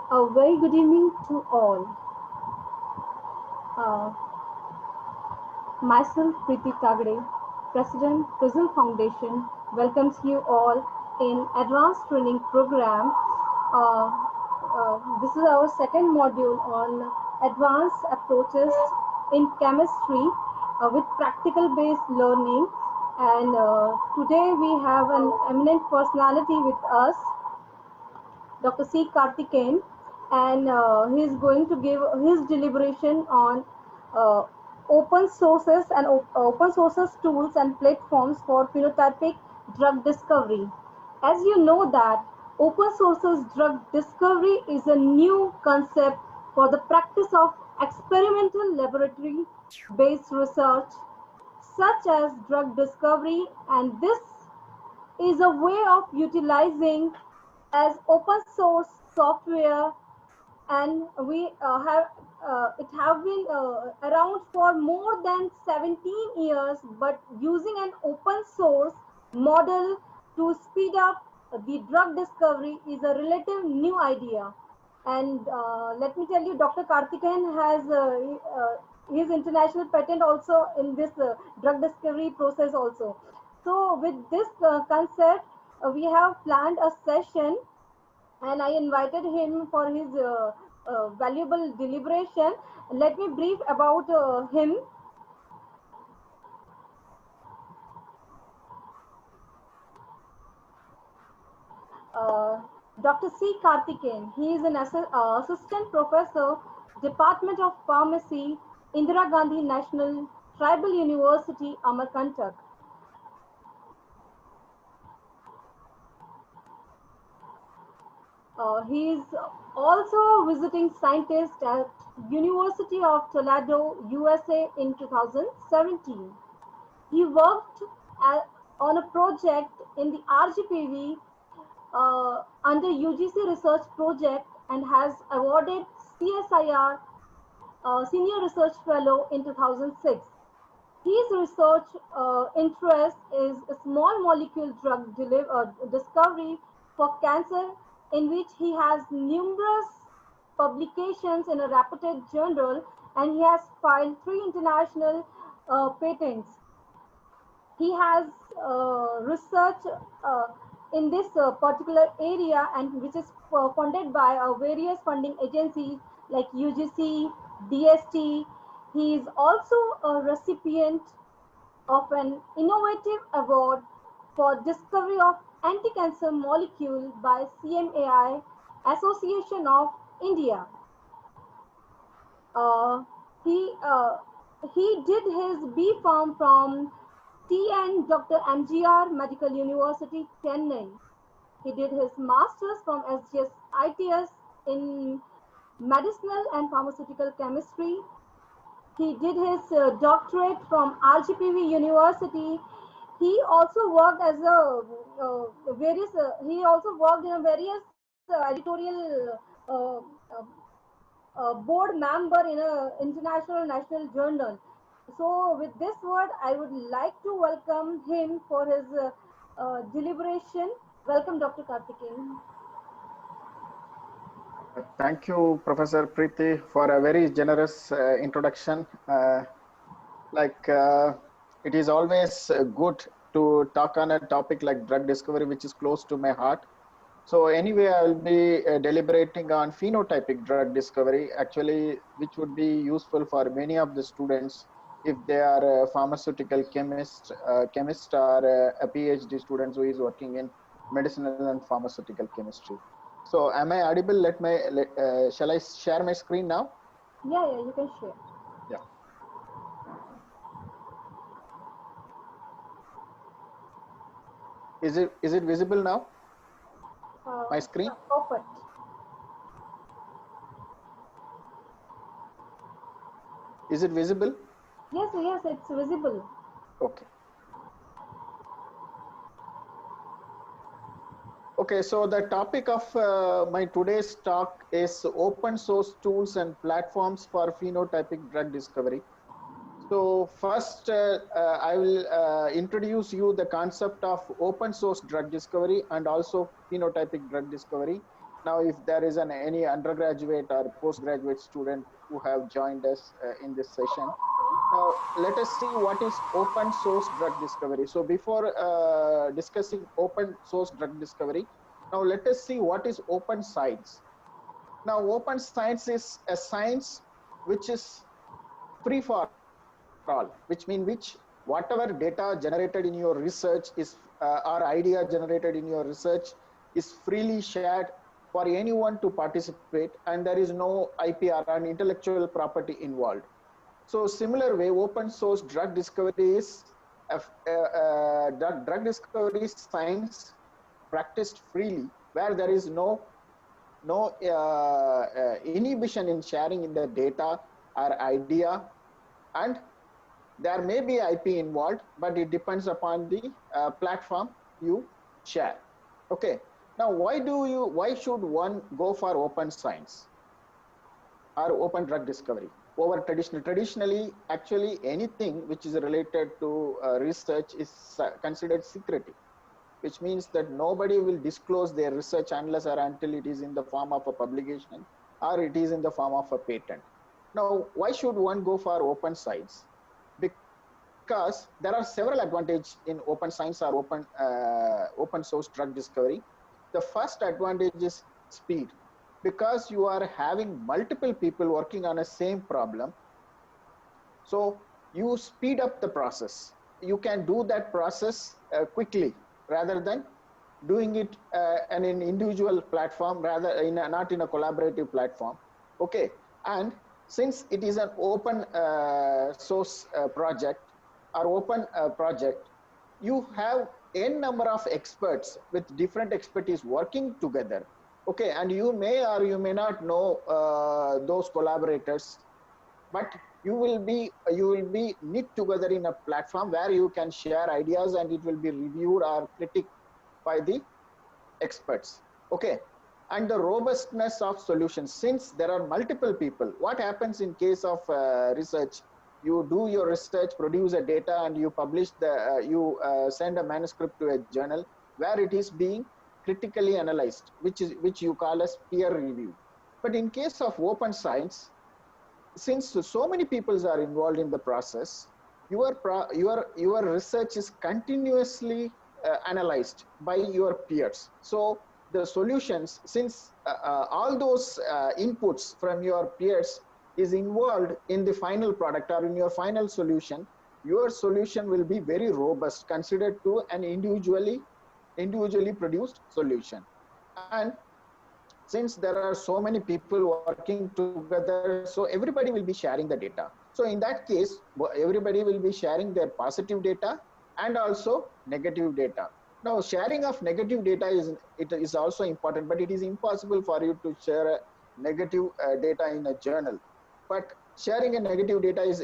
A very good evening to all. Uh, Myself, Preeti Tagde, President, Prism Foundation, welcomes you all in Advanced Training Program. This is our second module on advanced approaches in chemistry with practical based learning. And today we have an eminent personality with us, Dr. C. Karthikeyan, and he is going to give his deliberation on uh, open sources and open sources tools and platforms for phenotypic drug discovery. As you know that open sources drug discovery is a new concept for the practice of experimental laboratory based research such as drug discovery, and this is a way of utilizing as open source software, and we have it have been around for more than 17 years, but using an open source model to speed up the drug discovery is a relative new idea. And let me tell you, Dr. Karthikeyan has his international patent also in this drug discovery process also. So with this concept, we have planned a session, and I invited him for his valuable deliberation. Let me brief about him. Uh, Dr. C. Karthikeyan. He is an assistant professor, Department of Pharmacy, Indira Gandhi National Tribal University, Amarkantak. He is also visiting scientist at University of Toledo, USA in 2017. He worked on a project in the RGPV under UGC research project and has awarded CSIR Senior Research Fellow in 2006. His research interest is a small molecule drug discovery for cancer, in which he has numerous publications in a reputed journal, and he has filed 3 international patents. He has research uh, in this particular area, and which is funded by various funding agencies like UGC, DST. He is also a recipient of an innovative award for discovery of anti-cancer molecule by CMAI Association of India. Uh, he uh, he did his B Farm from TN Dr. MGR Medical University, Chennai. He did his master's from SGS ITS in medicinal and pharmaceutical chemistry. He did his doctorate from RGPV University. He also worked as a various. He also worked in a various editorial board member in a international national journal. So, with this word, I would like to welcome him for his deliberation. Welcome, Dr. Karthikeyan. Thank you, Professor Preeti, for a very generous introduction. Like it is always good to talk on a topic like drug discovery, which is close to my heart. So anyway, I will be deliberating on phenotypic drug discovery, actually, which would be useful for many of the students if they are a pharmaceutical chemist or a PhD student who is working in medicinal and pharmaceutical chemistry. So am I audible? Shall I share my screen now? Yeah, you can share. Yeah. Is it visible now? My screen? Yeah, perfect. Is it visible? Yes, it's visible. Okay. Okay, so the topic of my today's talk is open source tools and platforms for phenotypic drug discovery. So first, I will introduce you the concept of open source drug discovery and also phenotypic drug discovery Now, if there is any undergraduate or postgraduate student who have joined us in this session, now let us see what is open source drug discovery. So before discussing open source drug discovery, now let us see what is open science. Now, open science is a science which is free for all, which whatever data generated in your research is or idea generated in your research is freely shared for anyone to participate, and there is no IPR and intellectual property involved. So similar way, open source drug discovery is drug discovery science practiced freely, where there is no inhibition in sharing in the data or idea, and there may be IP involved, but it depends upon the platform you share. Okay. Now, why should one go for open science or open drug discovery over traditional? Traditionally, actually, anything which is related to research is considered secretive, which means that nobody will disclose their research unless or until it is in the form of a publication or it is in the form of a patent. Now, why should one go for open science? Because there are several advantages in open science or open source drug discovery. The first advantage is speed. Because you are having multiple people working on a same problem, so you speed up the process. You can do that process quickly rather than doing it in an individual platform, rather not in a collaborative platform. Okay, and since it is an open source project or open project, you have n number of experts with different expertise working together. Okay, and you may or you may not know those collaborators, but you will be knit together in a platform where you can share ideas and it will be reviewed or critiqued by the experts. Okay, and the robustness of solutions, since there are multiple people. What happens in case of research? You do your research, produce a data, and you publish you send a manuscript to a journal where it is being critically analyzed, which you call as peer review. But in case of open science, since so many people are involved in the process, your research is continuously analyzed by your peers. So the solutions, since all those inputs from your peers is involved in the final product or in your final solution, your solution will be very robust considered to an individually produced solution. And since there are so many people working together, so everybody will be sharing the data. So in that case, everybody will be sharing their positive data and also negative data. Now, sharing of negative data is also important, but it is impossible for you to share a negative data in a journal. But sharing a negative data is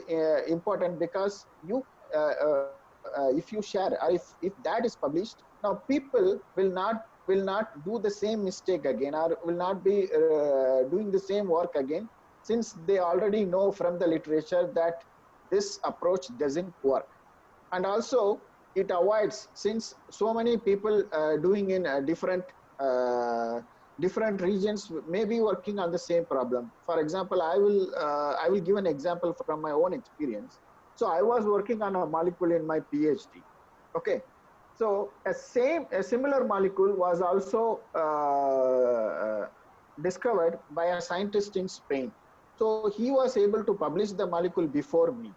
important, because you if you share, or if that is published, now people will not do the same mistake again, or will not be doing the same work again, since they already know from the literature that this approach doesn't work. And also it avoids, since so many people doing in different regions may be working on the same problem. For example, I will give an example from my own experience. So I was working on a molecule in my PhD. Okay, so a similar molecule was also discovered by a scientist in Spain. So he was able to publish the molecule before me.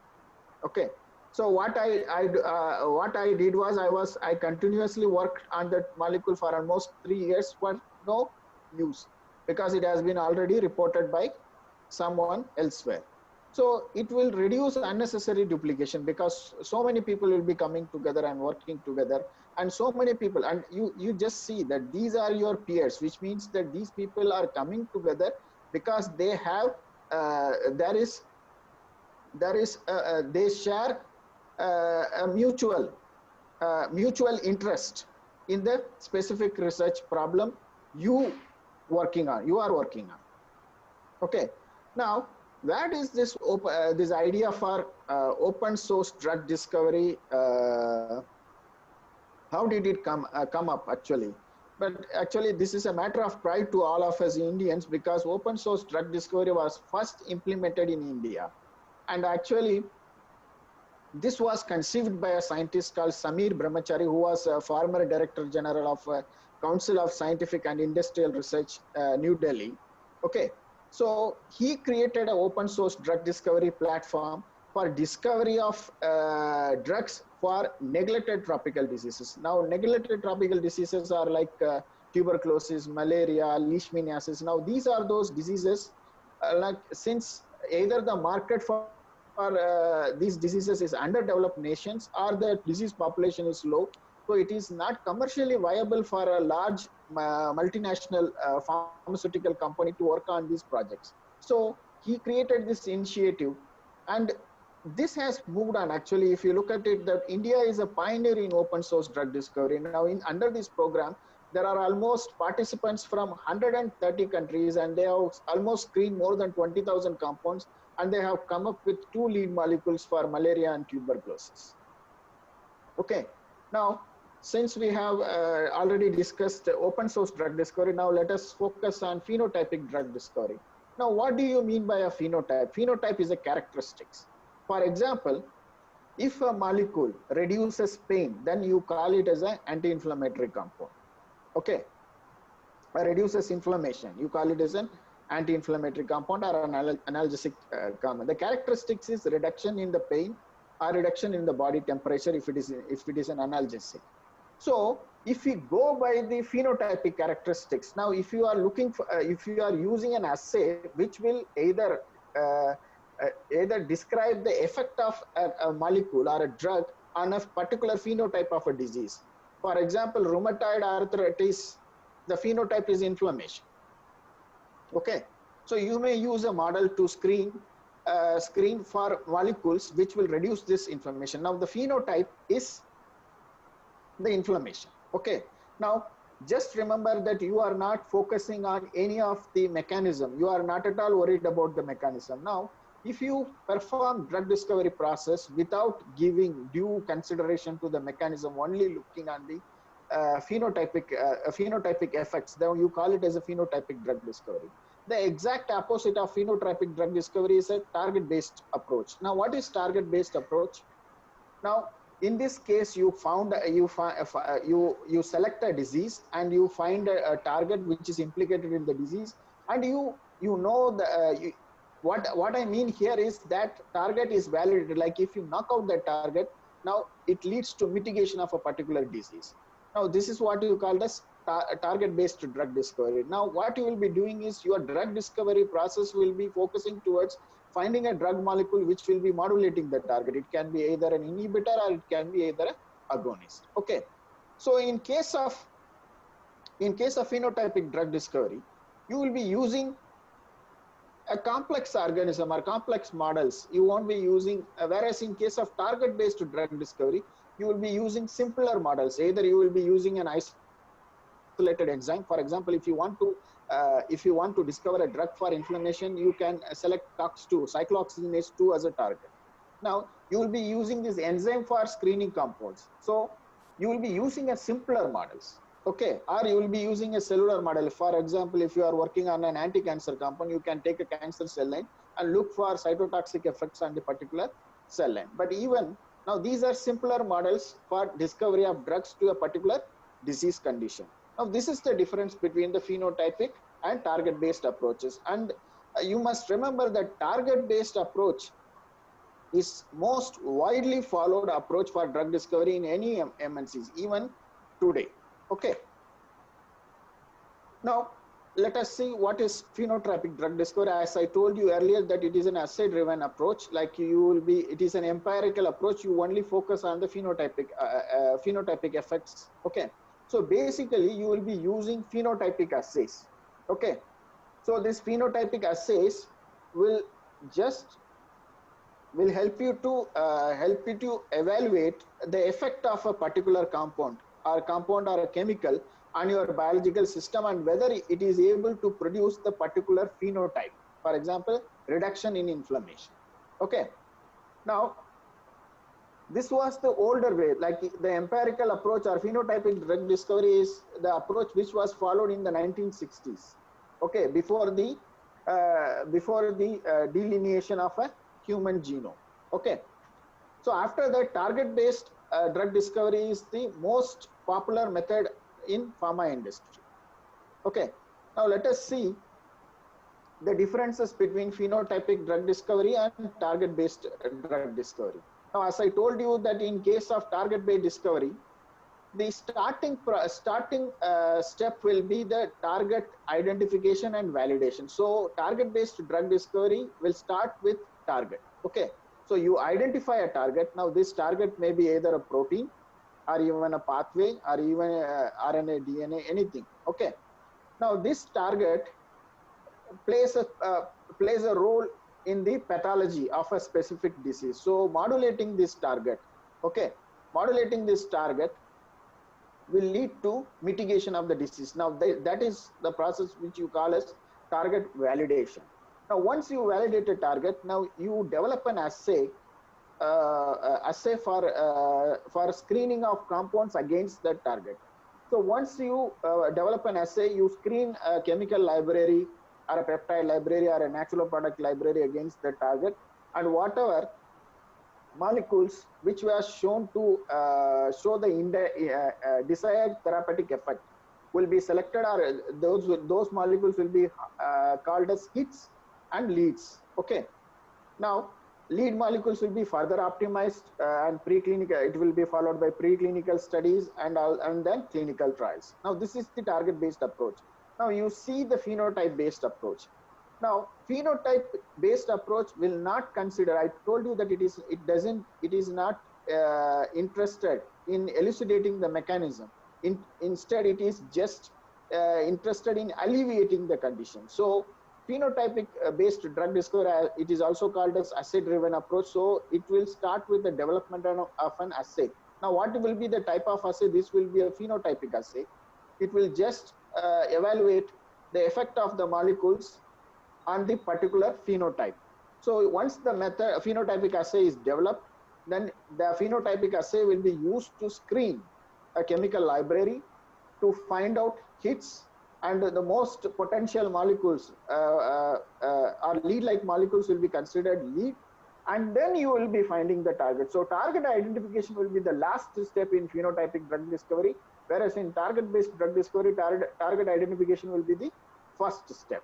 Okay, so what I did was I continuously worked on that molecule for almost 3 years, but no use, because it has been already reported by someone elsewhere. So it will reduce unnecessary duplication, because so many people will be coming together and working together, and so many people, and you just see that these are your peers, which means that these people are coming together because they have they share a mutual interest in the specific research problem you are working on. Okay, now where is this idea for open source drug discovery, how did it come up actually? But actually, this is a matter of pride to all of us Indians because open source drug discovery was first implemented in India. And actually, this was conceived by a scientist called Samir Brahmachari, who was a former Director General of Council of Scientific and Industrial Research, New Delhi. Okay, so he created an open source drug discovery platform for discovery of drugs for neglected tropical diseases. Now, neglected tropical diseases are like tuberculosis, malaria, leishmaniasis. Now, these are those diseases like since either the market for these diseases is underdeveloped nations or the disease population is low, so it is not commercially viable for a large multinational pharmaceutical company to work on these projects. So he created this initiative, and this has moved on. Actually, if you look at it, that India is a pioneer in open source drug discovery. Now under this program there are almost participants from 130 countries, and they have almost screened more than 20,000 compounds, and they have come up with 2 lead molecules for malaria and tuberculosis. Okay, now since we have already discussed open source drug discovery, now let us focus on phenotypic drug discovery. Now, what do you mean by a phenotype? Phenotype is a characteristics. For example, if a molecule reduces pain, then you call it as an anti-inflammatory compound. Okay, reduces inflammation, you call it as an anti-inflammatory compound or an analgesic compound. The characteristics is reduction in the pain or reduction in the body temperature if it is an analgesic. So if we go by the phenotypic characteristics, now if you are looking for if you are using an assay which will either describe the effect of a molecule or a drug on a particular phenotype of a disease. For example, rheumatoid arthritis, the phenotype is inflammation. Okay, so you may use a model to screen for molecules which will reduce this inflammation. Now the phenotype is the inflammation. Okay, now just remember that you are not focusing on any of the mechanism. You are not at all worried about the mechanism. Now if you perform drug discovery process without giving due consideration to the mechanism, only looking on the phenotypic effects, then you call it as a phenotypic drug discovery. The exact opposite of phenotypic drug discovery is a target-based approach. Now, what is target-based approach? Now, in this case, you select a disease and you find a target which is implicated in the disease, and you know the what I mean here is that target is validated. Like if you knock out that target, now it leads to mitigation of a particular disease. Now this is what you call as target-based drug discovery. Now what you will be doing is your drug discovery process will be focusing towards finding a drug molecule which will be modulating the target. It can be either an inhibitor or it can be either an agonist. Okay, so in case of phenotypic drug discovery, you will be using a complex organism or complex models. You won't be using, whereas in case of target-based drug discovery, you will be using simpler models. Either you will be using an isolated enzyme. For example, if you want to discover a drug for inflammation, you can select COX-2, cyclooxygenase 2 as a target. Now you will be using this enzyme for screening compounds. So you will be using a simpler models. Okay, or you will be using a cellular model. For example, if you are working on an anti-cancer compound, you can take a cancer cell line and look for cytotoxic effects on the particular cell line. But even now, these are simpler models for discovery of drugs to a particular disease condition. Now, this is the difference between the phenotypic and target-based approaches. And you must remember that target-based approach is most widely followed approach for drug discovery in any MNCs, even today. Okay. Now, let us see what is phenotypic drug discovery. As I told you earlier that it is an assay-driven approach. Like it is an empirical approach. You only focus on the phenotypic effects. Okay. So basically, you will be using phenotypic assays. Okay. So this phenotypic assays will help you to evaluate the effect of a particular compound or a chemical on your biological system and whether it is able to produce the particular phenotype. For example, reduction in inflammation. Okay. Now, this was the older way, like the empirical approach or phenotypic drug discovery is the approach which was followed in the 1960s. Okay, before the delineation of a human genome. Okay, so after that, target-based drug discovery is the most popular method in pharma industry. Okay, now let us see the differences between phenotypic drug discovery and target-based drug discovery. Now, as I told you that in case of target-based discovery, the starting step will be the target identification and validation. So target-based drug discovery will start with target. Okay, so you identify a target. Now this target may be either a protein or even a pathway or even RNA, DNA, anything. Okay, now this target plays a role in the pathology of a specific disease. So modulating this target, okay, modulating this target will lead to mitigation of the disease. Now that is the process which you call as target validation. Now once you validate a target, now you develop an assay for screening of compounds against that target. So once you develop an assay, you screen a chemical library or a peptide library or a natural product library against the target, and whatever molecules which were shown to show the desired therapeutic effect will be selected, or those molecules will be called as hits and leads. Okay, now lead molecules will be further optimized and preclinical. It will be followed by preclinical studies and then clinical trials. Now this is the target based approach. Now you see the phenotype based approach. Now phenotype based approach will not consider, I told you that it is not interested in elucidating the mechanism. Instead it is just interested in alleviating the condition. So phenotypic based drug discovery, it is also called as assay driven approach. So it will start with the development of an assay. Now what will be the type of assay? This will be a phenotypic assay. It will just evaluate the effect of the molecules on the particular phenotype. So once the phenotypic assay is developed, then the phenotypic assay will be used to screen a chemical library to find out hits and the most potential molecules or lead-like molecules will be considered lead, and then you will be finding the target. So target identification will be the last step in phenotypic drug discovery, whereas in target-based drug discovery, target identification will be the first step.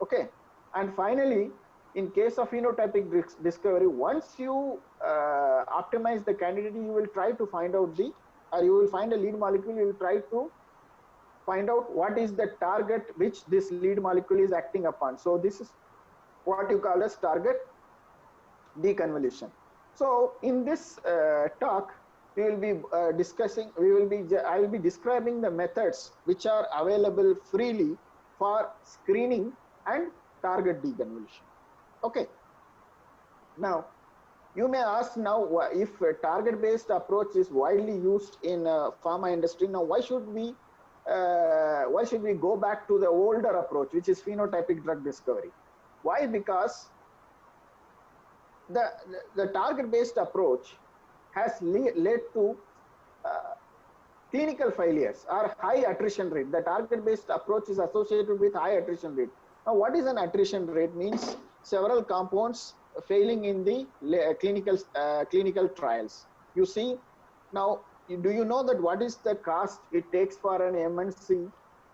Okay, and finally, in case of phenotypic discovery, once you optimize the candidate, you will try to find out you will find a lead molecule, you will try to find out what is the target which this lead molecule is acting upon. So this is what you call as target deconvolution. So in this talk, we will be I will be describing the methods which are available freely for screening and target deconvolution. Okay. Now, you may ask now, if target-based approach is widely used in pharma industry, now why should we go back to the older approach, which is phenotypic drug discovery? Why? Because the target-based approach has led to clinical failures or high attrition rate. The target-based approach is associated with high attrition rate. Now, what is an attrition rate? Means several compounds failing in the clinical trials. You see, now, do you know that what is the cost it takes for an MNC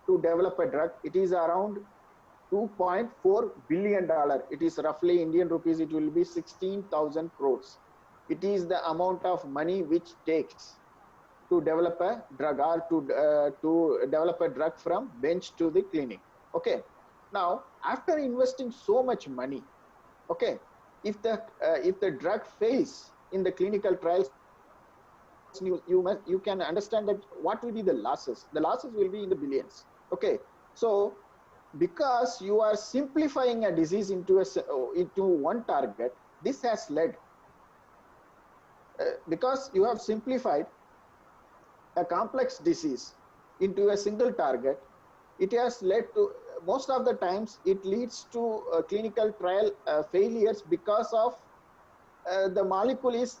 to develop a drug? It is around $2.4 billion. It is roughly Indian rupees, it will be 16,000 crores. It is the amount of money which takes to develop a drug or to develop a drug from bench to the clinic. Okay. Now, after investing so much money, okay, if the drug fails in the clinical trials, you can understand that what will be the losses. The losses will be in the billions. Okay, so because you are simplifying a disease into one target, this has led because you have simplified a complex disease into a single target, it has led to, most of the times it leads to clinical trial failures because of the molecule is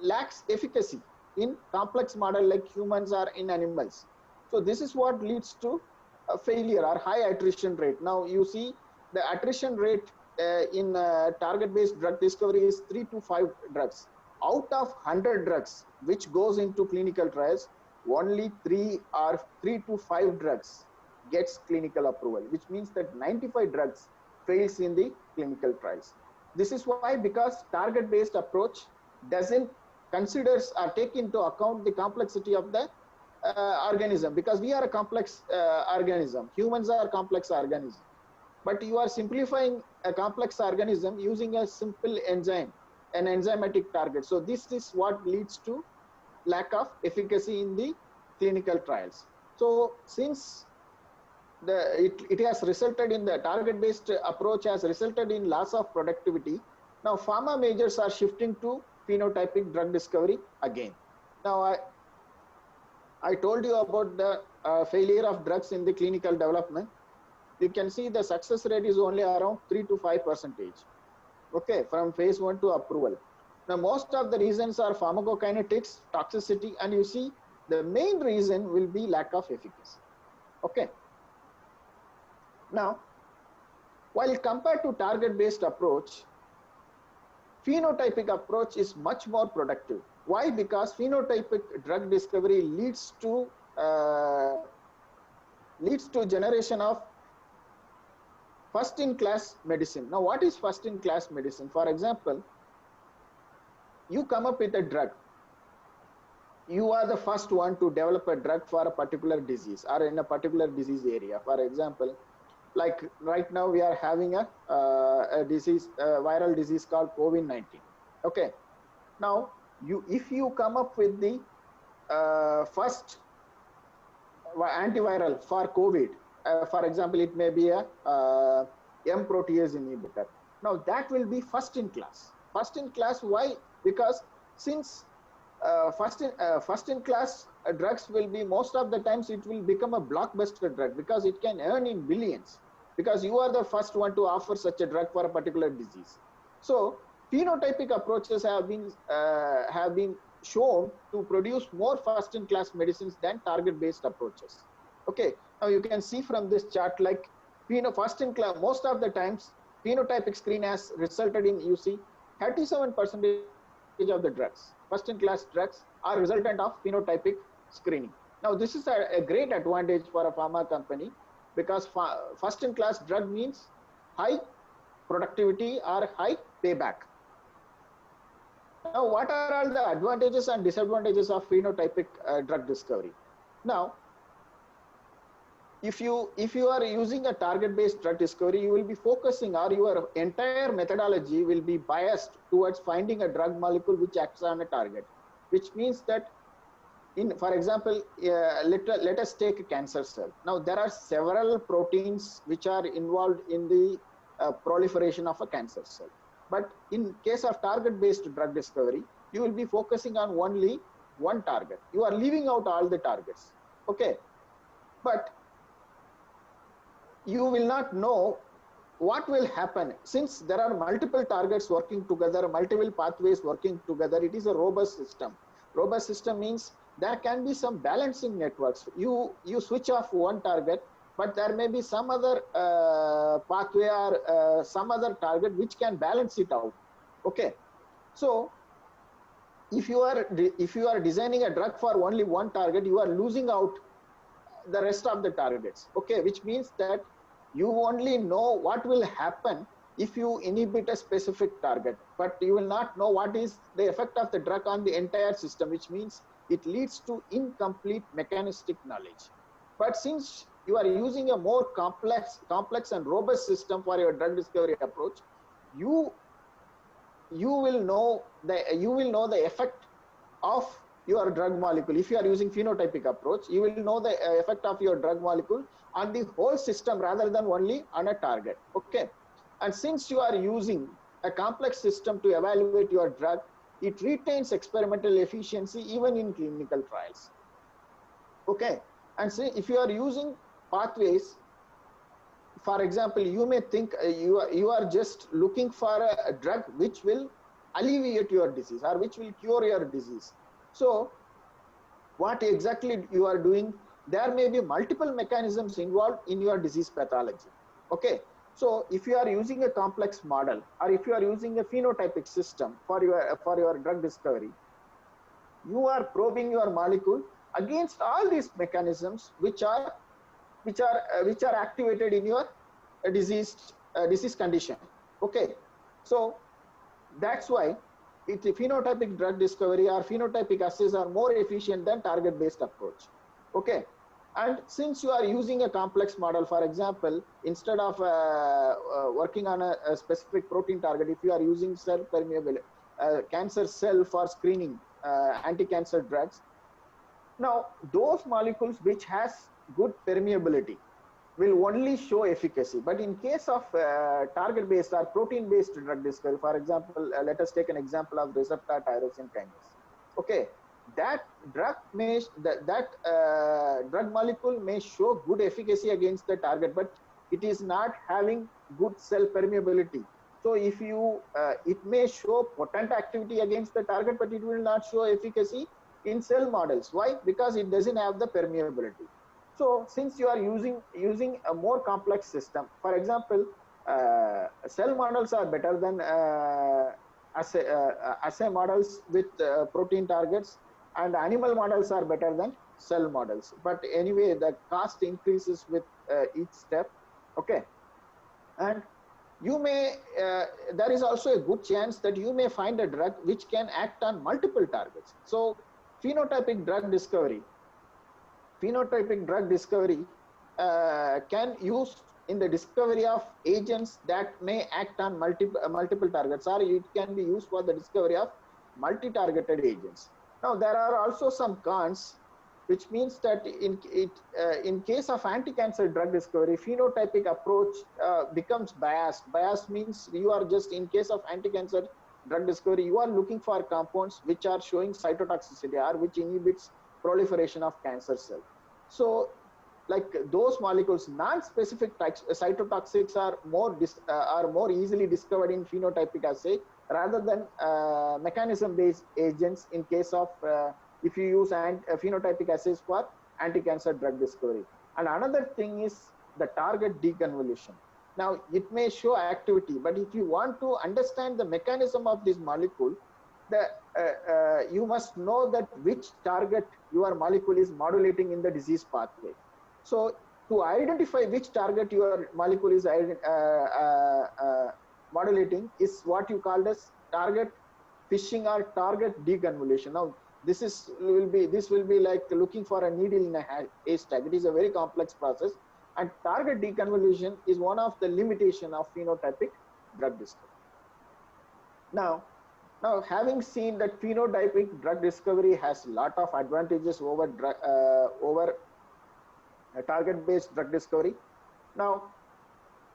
lacks efficacy in complex model like humans or in animals. So this is what leads to a failure or high attrition rate. Now you see the attrition rate in target-based drug discovery is 3 to 5 drugs. Out of 100 drugs which goes into clinical trials, only 3 to 5 drugs gets clinical approval, which means that 95 drugs fails in the clinical trials. This is why, because target-based approach doesn't considers or take into account the complexity of the organism, because we are a complex organism. Humans are a complex organism, but you are simplifying a complex organism using a simple enzyme, an enzymatic target. So this is what leads to lack of efficacy in the clinical trials. So since it has resulted in the target-based approach has resulted in loss of productivity, now pharma majors are shifting to phenotypic drug discovery again. Now I told you about the failure of drugs in the clinical development. You can see the success rate is only around 3 to 5%. Okay, from phase 1 to approval. Now most of the reasons are pharmacokinetics, toxicity, and you see the main reason will be lack of efficacy. Okay. Now, while compared to target-based approach, phenotypic approach is much more productive. Why? Because phenotypic drug discovery leads to generation of first-in-class medicine. Now, what is first-in-class medicine? For example, you come up with a drug. You are the first one to develop a drug for a particular disease or in a particular disease area. For example, like right now we are having a disease, viral disease called COVID-19. Okay. Now, if you come up with the first antiviral for COVID, for example, it may be a M protease inhibitor. Now that will be first in class. First in class, why? Because since first in class drugs will be, most of the times it will become a blockbuster drug because it can earn in billions, because you are the first one to offer such a drug for a particular disease. So phenotypic approaches have been shown to produce more first in class medicines than target based approaches. Okay, now you can see from this chart, like first in class, most of the times phenotypic screen has resulted in, you see, 37% of the drugs, first in class drugs, are resultant of phenotypic screening. Now this is a great advantage for a pharma company, because first in class drug means high productivity or high payback. Now what are all the advantages and disadvantages of phenotypic drug discovery? Now if you are using a target based drug discovery, you will be focusing, or your entire methodology will be biased towards finding a drug molecule which acts on a target, which means that for example, let us take a cancer cell. Now there are several proteins which are involved in the proliferation of a cancer cell, but in case of target based drug discovery, you will be focusing on only one target. You are leaving out all the targets. Okay, but you will not know what will happen, since there are multiple targets working together, multiple pathways working together. It is a robust system. Robust system means there can be some balancing networks. You switch off one target, but there may be some other pathway or some other target which can balance it out. Okay, so if you are designing a drug for only one target, you are losing out the rest of the targets. Okay, which means that you only know what will happen if you inhibit a specific target, but you will not know what is the effect of the drug on the entire system, which means it leads to incomplete mechanistic knowledge. But since you are using a more complex and robust system for your drug discovery approach, you will know the effect of your drug molecule. If you are using phenotypic approach, you will know the effect of your drug molecule on the whole system rather than only on a target. Okay, and since you are using a complex system to evaluate your drug, it retains experimental efficiency even in clinical trials. Okay, and say if you are using pathways, for example, you may think you are just looking for a drug which will alleviate your disease or which will cure your disease. So what exactly you are doing, there may be multiple mechanisms involved in your disease pathology. Okay, so if you are using a complex model or if you are using a phenotypic system for your drug discovery, you are probing your molecule against all these mechanisms which are activated in your disease condition. Okay, so that's why phenotypic drug discovery or phenotypic assays are more efficient than target based approach. Okay, and since you are using a complex model, for example, instead of working on a specific protein target, if you are using cell permeable cancer cell for screening anti-cancer drugs, now those molecules which has good permeability will only show efficacy. But in case of target based or protein based drug discovery, for example, let us take an example of receptor tyrosine kinase. Okay, that drug molecule may show good efficacy against the target, but it is not having good cell permeability. So if you it may show potent activity against the target, but it will not show efficacy in cell models. Why? Because it doesn't have the permeability. So since you are using a more complex system, for example, cell models are better than assay models with protein targets, and animal models are better than cell models. But anyway, the cost increases with each step. Okay, and you may there is also a good chance that you may find a drug which can act on multiple targets. So phenotypic drug discovery can use in the discovery of agents that may act on multiple targets, or it can be used for the discovery of multi-targeted agents. Now there are also some cons, which means that in case of anti-cancer drug discovery, phenotypic approach becomes biased. Biased means you are just, in case of anti-cancer drug discovery, you are looking for compounds which are showing cytotoxicity or which inhibits proliferation of cancer cell. So like those molecules, non-specific cytotoxics are more easily discovered in phenotypic assay rather than mechanism-based agents in case of if you use phenotypic assays for anti-cancer drug discovery. And another thing is the target deconvolution. Now it may show activity, but if you want to understand the mechanism of this molecule, you must know that which target your molecule is modulating in the disease pathway. So to identify which target your molecule is modulating is what you call as target fishing or target deconvolution. Now this will be like looking for a needle in a haystack. It is a very complex process, and target deconvolution is one of the limitation of phenotypic drug discovery. Now having seen that phenotypic drug discovery has a lot of advantages over target based drug discovery. Now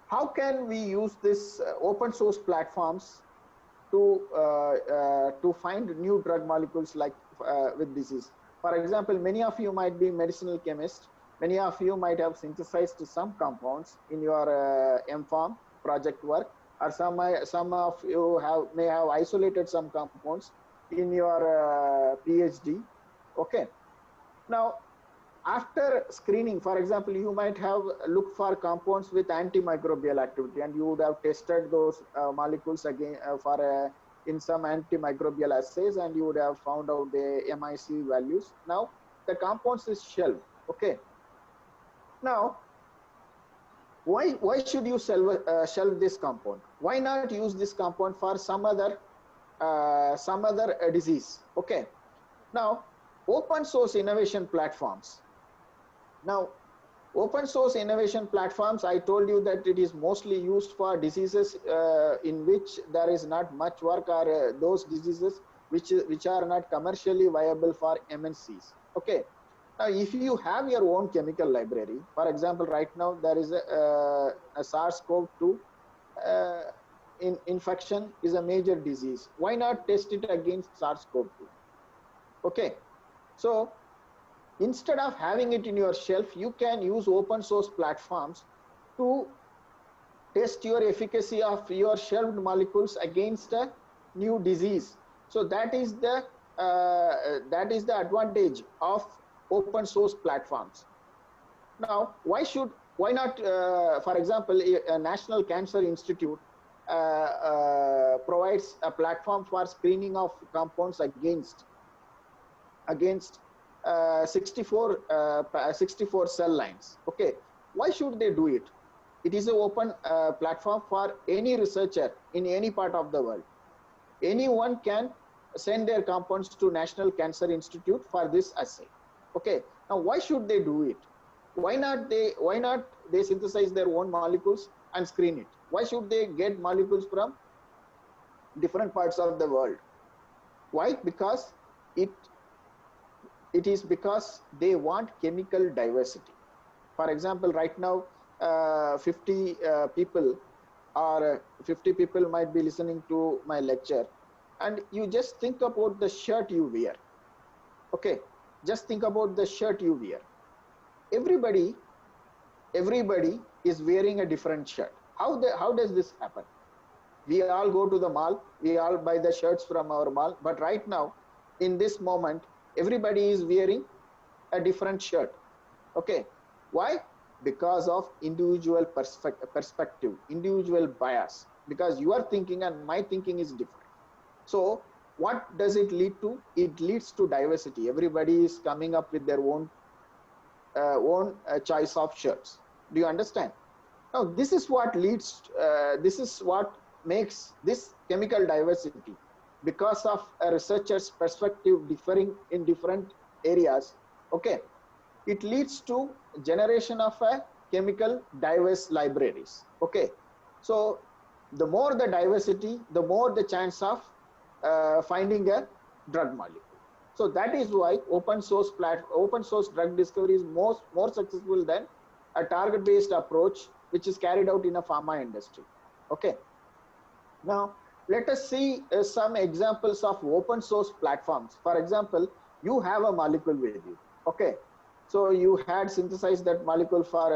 how can we use this open source platforms to find new drug molecules like with disease? For example, many of you might be medicinal chemists. Many of you might have synthesized some compounds in your MPharm project work, or some of you may have isolated some compounds in your PhD. Okay. Now, after screening, for example, you might have looked for compounds with antimicrobial activity, and you would have tested those molecules again in some antimicrobial assays, and you would have found out the MIC values. Now the compounds is shelved. Okay. Now why should you shelve this compound? Why not use this compound for some other disease? Okay. Now open source innovation platforms. Now open source innovation platforms, I told you that it is mostly used for diseases in which there is not much work, or those diseases which are not commercially viable for MNCs. Okay. Now if you have your own chemical library, for example, right now there is a SARS-CoV-2 infection is a major disease. Why not test it against SARS-CoV-2? Okay. So instead of having it in your shelf, you can use open source platforms to test your efficacy of your shelved molecules against a new disease. So that is the advantage of open source platforms. Now, why not, for example, a National Cancer Institute provides a platform for screening of compounds against 64 cell lines. Okay, why should they do it? It is an open platform for any researcher in any part of the world. Anyone can send their compounds to National Cancer Institute for this assay. Okay, now why should they do it? Why not they synthesize their own molecules and screen it? Why should they get molecules from different parts of the world? Why? Because it is because they want chemical diversity. For example, right now 50 people or 50 people might be listening to my lecture, and you just think about the shirt you wear. Okay, just think about the shirt you wear. Everybody is wearing a different shirt. How does this happen? We all go to the mall, we all buy the shirts from our mall, but right now in this moment everybody is wearing a different shirt. Okay, why? Because of individual perspective, individual bias, because your thinking and my thinking is different. So what does it lead to? It leads to diversity. Everybody is coming up with their own choice of shirts. Do you understand? Now this is what leads this is what makes this chemical diversity, because of a researcher's perspective differing in different areas. Okay, it leads to generation of a chemical diverse libraries. Okay, so the more the diversity, the more the chance of finding a drug molecule. So that is why open source drug discovery is more successful than a target based approach which is carried out in a pharma industry. Okay, now let us see some examples of open source platforms. For example, you have a molecule with you. Okay, so you had synthesized that molecule for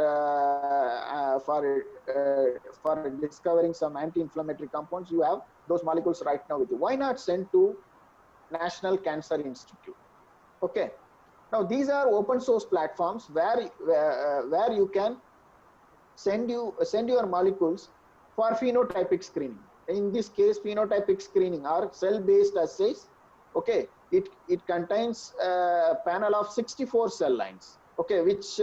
discovering some anti-inflammatory compounds. You have those molecules right now with you. Why not send to National Cancer Institute? Okay, now these are open source platforms where you can send your molecules for phenotypic screening. In this case, phenotypic screening or cell-based assays. Okay, it contains a panel of 64 cell lines. Okay, which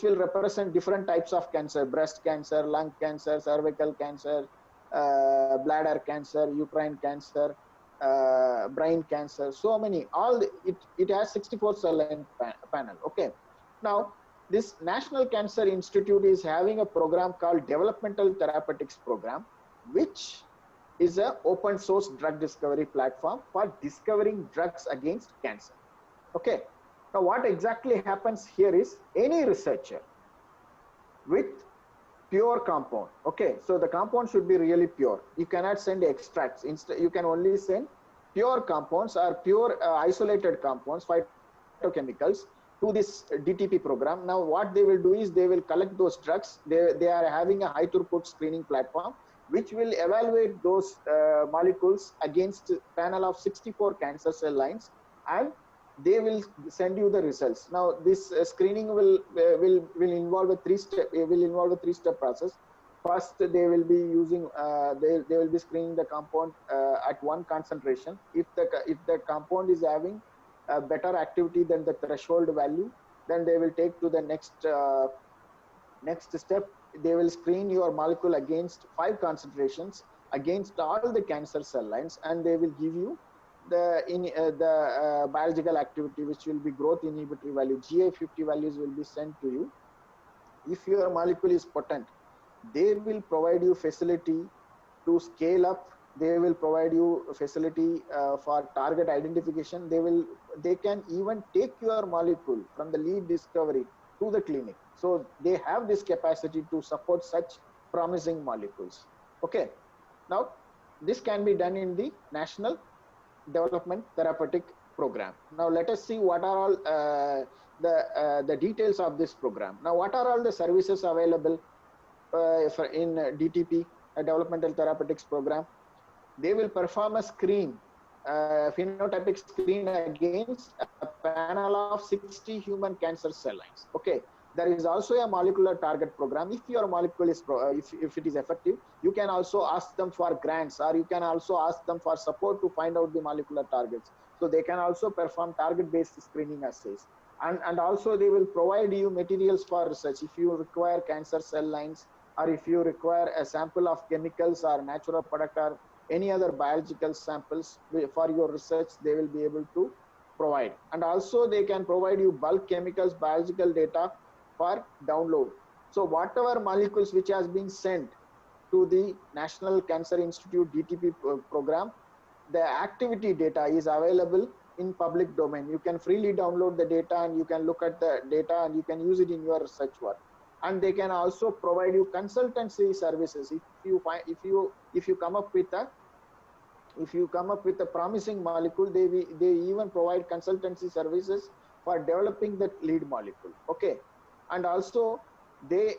will represent different types of cancer: breast cancer, lung cancer, cervical cancer, bladder cancer, uterine cancer, brain cancer. So many. It has 64 cell line panel. Okay, now this National Cancer Institute is having a program called Developmental Therapeutics Program, which is an open source drug discovery platform for discovering drugs against cancer. Okay, now what exactly happens here is, any researcher with pure compound, okay, so the compound should be really pure. You cannot send extracts. Instead, you can only send pure compounds or pure isolated compounds, phytochemicals, to this DTP program. Now what they will do is they will collect those drugs. They are having a high throughput screening platform which will evaluate those molecules against a panel of 64 cancer cell lines, and they will send you the results. Now this screening will involve a three-step process. First, they will be using they will be screening the compound at one concentration. If the compound is having a better activity than the threshold value, then they will take to the next step. They will screen your molecule against 5 concentrations against all the cancer cell lines, and they will give you the biological activity, which will be growth inhibitory value. GI50 values will be sent to you. If your molecule is potent, they will provide you facility to scale up. They will provide you a facility for target identification. They can even take your molecule from the lead discovery to the clinic. So they have this capacity to support such promising molecules. Okay, now this can be done in the National Development Therapeutic Program. Now let us see what are all the details of this program. Now what are all the services available in DTP, Developmental Therapeutics Program? they will perform a screen, phenotypic screen against a panel of 60 human cancer cell lines. Okay, there is also a molecular target program. If your molecule is if it is effective, you can also ask them for grants, or you can also ask them for support to find out the molecular targets. So they can also perform target based screening assays. And also they will provide you materials for research if you require cancer cell lines, or if you require a sample of chemicals or natural product or any other biological samples for your research. They will be able to provide. And also they can provide you bulk chemicals, biological data for download. So whatever molecules which has been sent to the National Cancer Institute DTP program, the activity data is available in public domain. You can freely download the data, and you can look at the data, and you can use it in your research work. And they can also provide you consultancy services. If you come up with a promising molecule, they even provide consultancy services for developing that lead molecule. Okay, and also there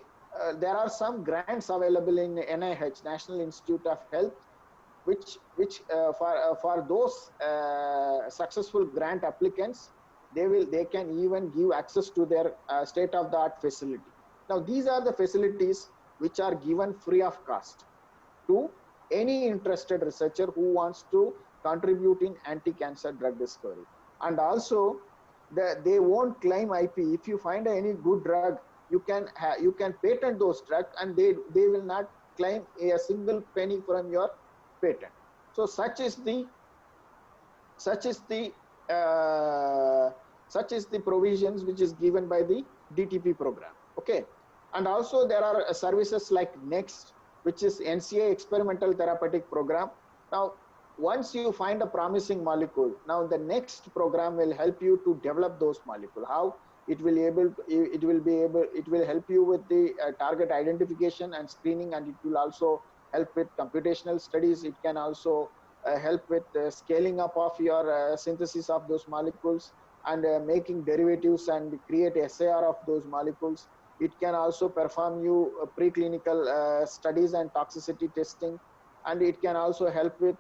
are some grants available in NIH, National Institute of Health, which for those successful grant applicants, they can even give access to their state of the art facility. Now these are the facilities which are given free of cost to any interested researcher who wants to contribute in anti-cancer drug discovery. And also they won't claim IP. If you find any good drug, you can patent those drugs, and they will not claim a single penny from your patent. So such is the uh, such is the provisions which is given by the DTP program. Okay, and also there are services like NEXT, which is NCI Experimental Therapeutic Program. Now once you find a promising molecule, now the next program will help you to develop those molecules. How it will help you with the target identification and screening, and it will also help with computational studies. It can also help with scaling up of your synthesis of those molecules, and making derivatives and create SAR of those molecules. It can also perform you preclinical studies and toxicity testing, and it can also help with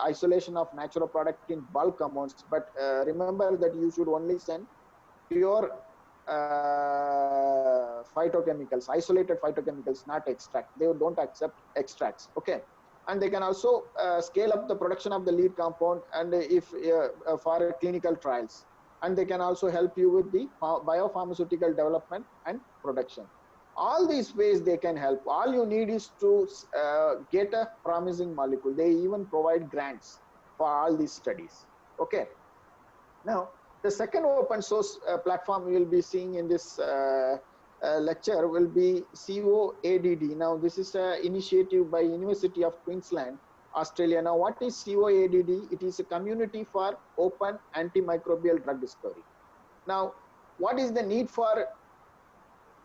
isolation of natural product in bulk amounts. But remember that you should only send pure phytochemicals, isolated phytochemicals, not extract. They don't accept extracts. Okay, and they can also scale up the production of the lead compound, and if for clinical trials. And they can also help you with the biopharmaceutical development and production. All these ways they can help. All you need is to get a promising molecule. They even provide grants for all these studies. Okay, now the second open source platform we will be seeing in this lecture will be COADD. Now this is an initiative by University of Queensland, Australia. Now what is COADD? It is a community for open antimicrobial drug discovery. Now what is the need for?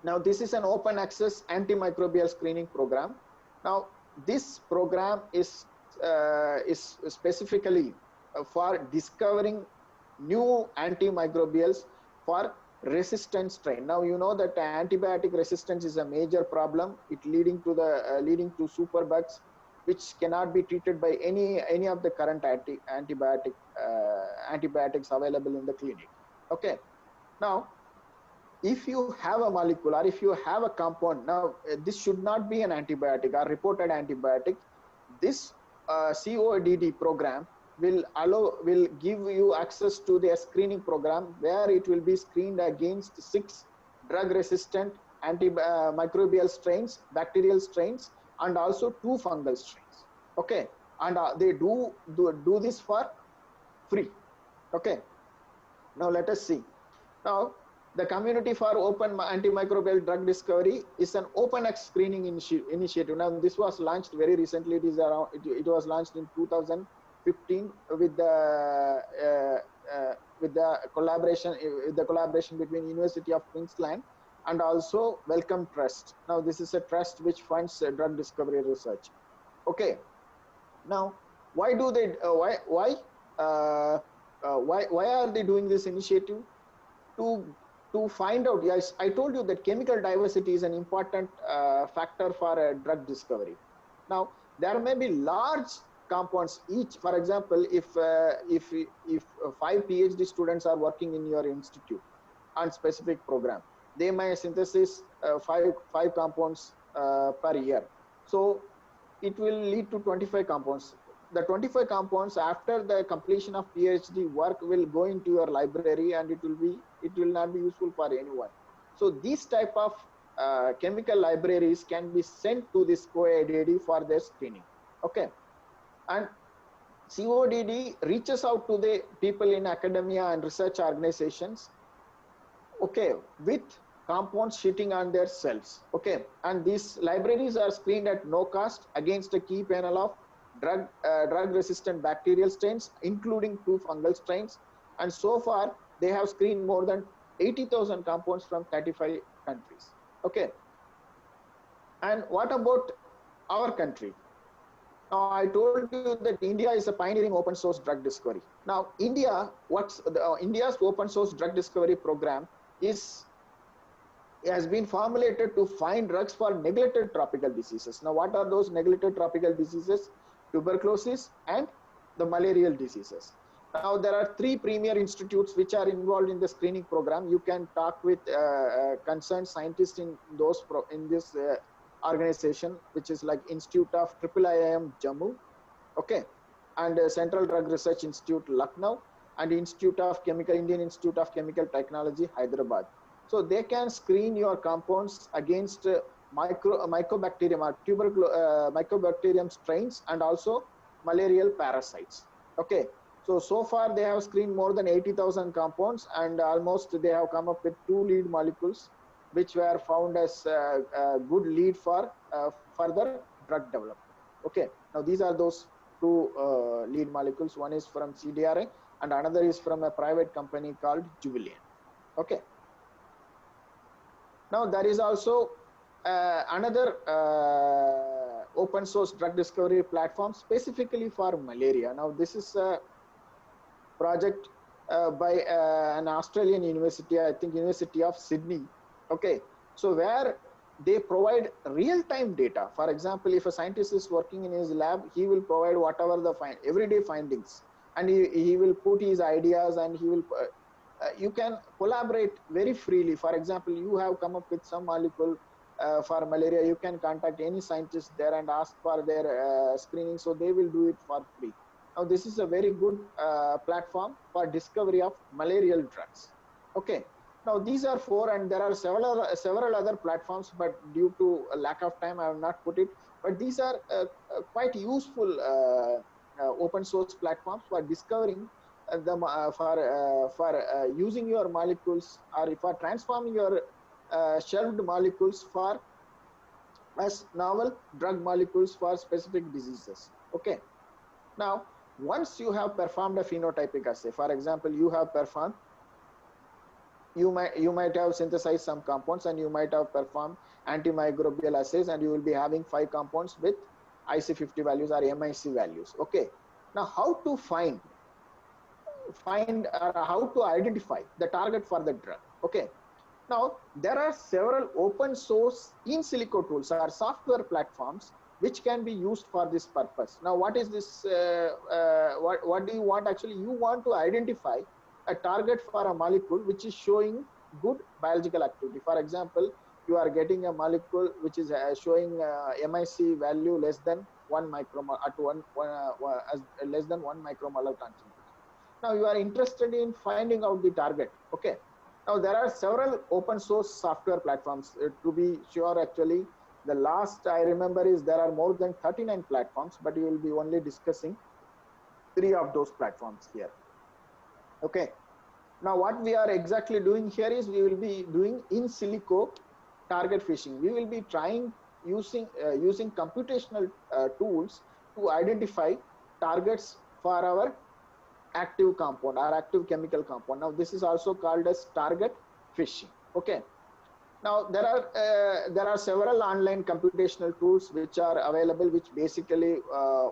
Now this is an open access antimicrobial screening program. Now this program is specifically for discovering new antimicrobials for resistant strain. Now you know that antibiotic resistance is a major problem. It leading to superbugs, which cannot be treated by any of the current antibiotics available in the clinic. Okay, now if you have a molecule, or if you have a compound, now this should not be an antibiotic or reported antibiotic. This COADD program will give you access to their screening program, where it will be screened against 6 drug resistant microbial strains, bacterial strains, and also 2 fungal strains. Okay, and they do this for free. Okay, now let us see. Now the Community for Open Antimicrobial Drug Discovery is an open access screening initiative. Now this was launched very recently. It was launched in 2015 with the collaboration between University of Queensland and also Wellcome Trust. Now this is a trust which funds drug discovery research. Okay, now why do they why are they doing this initiative? To find out, yes, I told you that chemical diversity is an important factor for drug discovery. Now there may be large compounds each. For example, if 5 PhD students are working in your institute on specific program, they may synthesize five compounds per year. So it will lead to 25 compounds. The 25 compounds after the completion of PhD work will go into your library, and it will not be useful for anyone. So these type of chemical libraries can be sent to this COADD for their screening. Okay, and CODD reaches out to the people in academia and research organizations, okay, with compounds sitting on their cells. Okay, and these libraries are screened at no cost against a key panel of drug resistant bacterial strains, including 2 fungal strains. And so far they have screened more than 80,000 compounds from 35 countries. Okay, and what about our country? Now, I told you that India is a pioneering open source drug discovery. Now, India's open source drug discovery program has been formulated to find drugs for neglected tropical diseases. Now, what are those neglected tropical diseases? Tuberculosis and the malarial diseases. Now, there are 3 premier institutes which are involved in the screening program. You can talk with concerned scientists in this organization, which is like Institute of IIIM Jammu, okay, and Central Drug Research Institute Lucknow, and Indian Institute of Chemical Technology Hyderabad. So they can screen your compounds against mycobacterium or mycobacterium strains, and also malarial parasites. Okay, so far they have screened more than 80,000 compounds, and almost they have come up with 2 lead molecules which were found as a good lead for further drug development. Okay, now these are those 2 lead molecules. One is from CDRA and another is from a private company called Jubilant. Okay, now there is also another open source drug discovery platform specifically for malaria. Now this is a project by an Australian university, I think University of Sydney. Okay, so where they provide real-time data. For example, if a scientist is working in his lab, he will provide whatever the everyday findings, and he will put his ideas, and he will you can collaborate very freely. For example, you have come up with some molecule for malaria, you can contact any scientist there and ask for their screening, so they will do it for free. Now this is a very good platform for discovery of malarial drugs. Okay, now these are 4, and there are several other platforms, but due to a lack of time I have not put it, but these are quite useful open source platforms for discovering for using your molecules, or for transforming your shelved molecules for as novel drug molecules for specific diseases. Okay, now once you have performed a phenotypic assay, for example, you might have synthesized some compounds, and you might have performed antimicrobial assays, and you will be having 5 compounds with IC50 values or MIC values. Okay, now how to find or how to identify the target for the drug? Okay, now there are several open source in silico tools or software platforms which can be used for this purpose. Now what is this? What do you want? Actually, you want to identify a target for a molecule which is showing good biological activity. For example, you are getting a molecule which is showing MIC value less than 1 micromolar less than 1 micromolar concentration. Now you are interested in finding out the target. Okay, now there are several open source software platforms. To be sure, actually the last I remember is there are more than 39 platforms, but we will be only discussing 3 of those platforms here. Okay, now what we are exactly doing here is we will be doing in silico target fishing. We will be trying using computational tools to identify targets for our active compound or active chemical compound. Now this is also called as target fishing. Okay, now there are several online computational tools which are available, which basically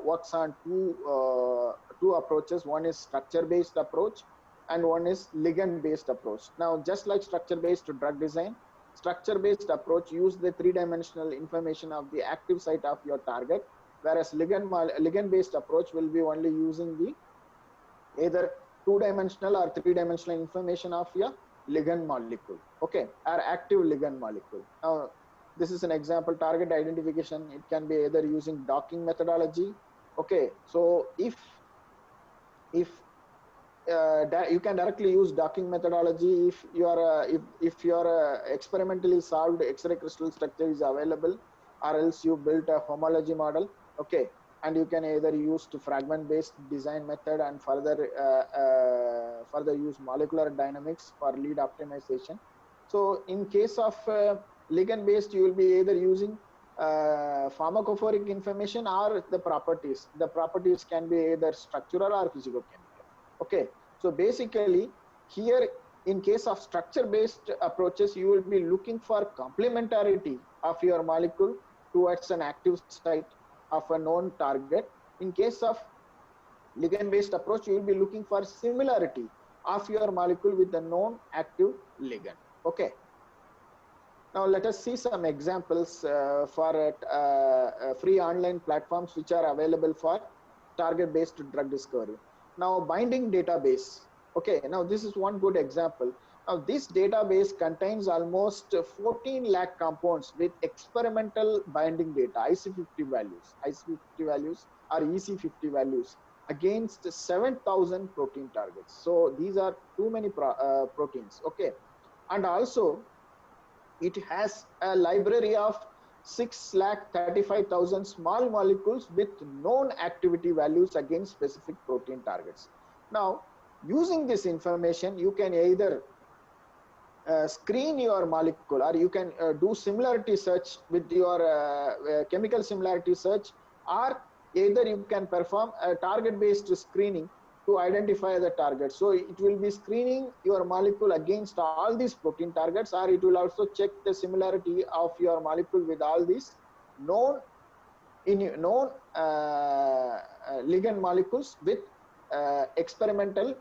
works on two approaches. One is structure based approach and one is ligand based approach. Now just like structure based drug design, structure based approach use the 3-dimensional information of the active site of your target whereas ligand based approach will be only using the either two-dimensional or three-dimensional information of your ligand molecule, okay, or active ligand molecule. Now this is an example, target identification. It can be either using docking methodology, okay. So if you can directly use docking methodology if your experimentally solved X-ray crystal structure is available, or else you built a homology model, okay, and you can either use to fragment based design method and further use molecular dynamics for lead optimization. So in case of ligand based, you will be either using pharmacophoric information or the properties can be either structural or physicochemical, okay. So basically here, in case of structure based approaches, you will be looking for complementarity of your molecule towards an active site of a known target. In case of ligand based approach, you will be looking for similarity of your molecule with the known active ligand, okay. Now let us see some examples for free online platforms which are available for target based drug discovery. Now binding database, okay, now this is one good example. Now this database contains almost 14 lakh compounds with experimental binding data, IC50 values or EC50 values against 7,000 protein targets. So these are too many proteins, okay. And also it has a library of 6,35,000 small molecules with known activity values against specific protein targets. Now, using this information, you can either screen your molecule, or you can do similarity search with your chemical similarity search, or either you can perform a target based screening to identify the target. So it will be screening your molecule against all these protein targets, or it will also check the similarity of your molecule with all these known ligand molecules with experimental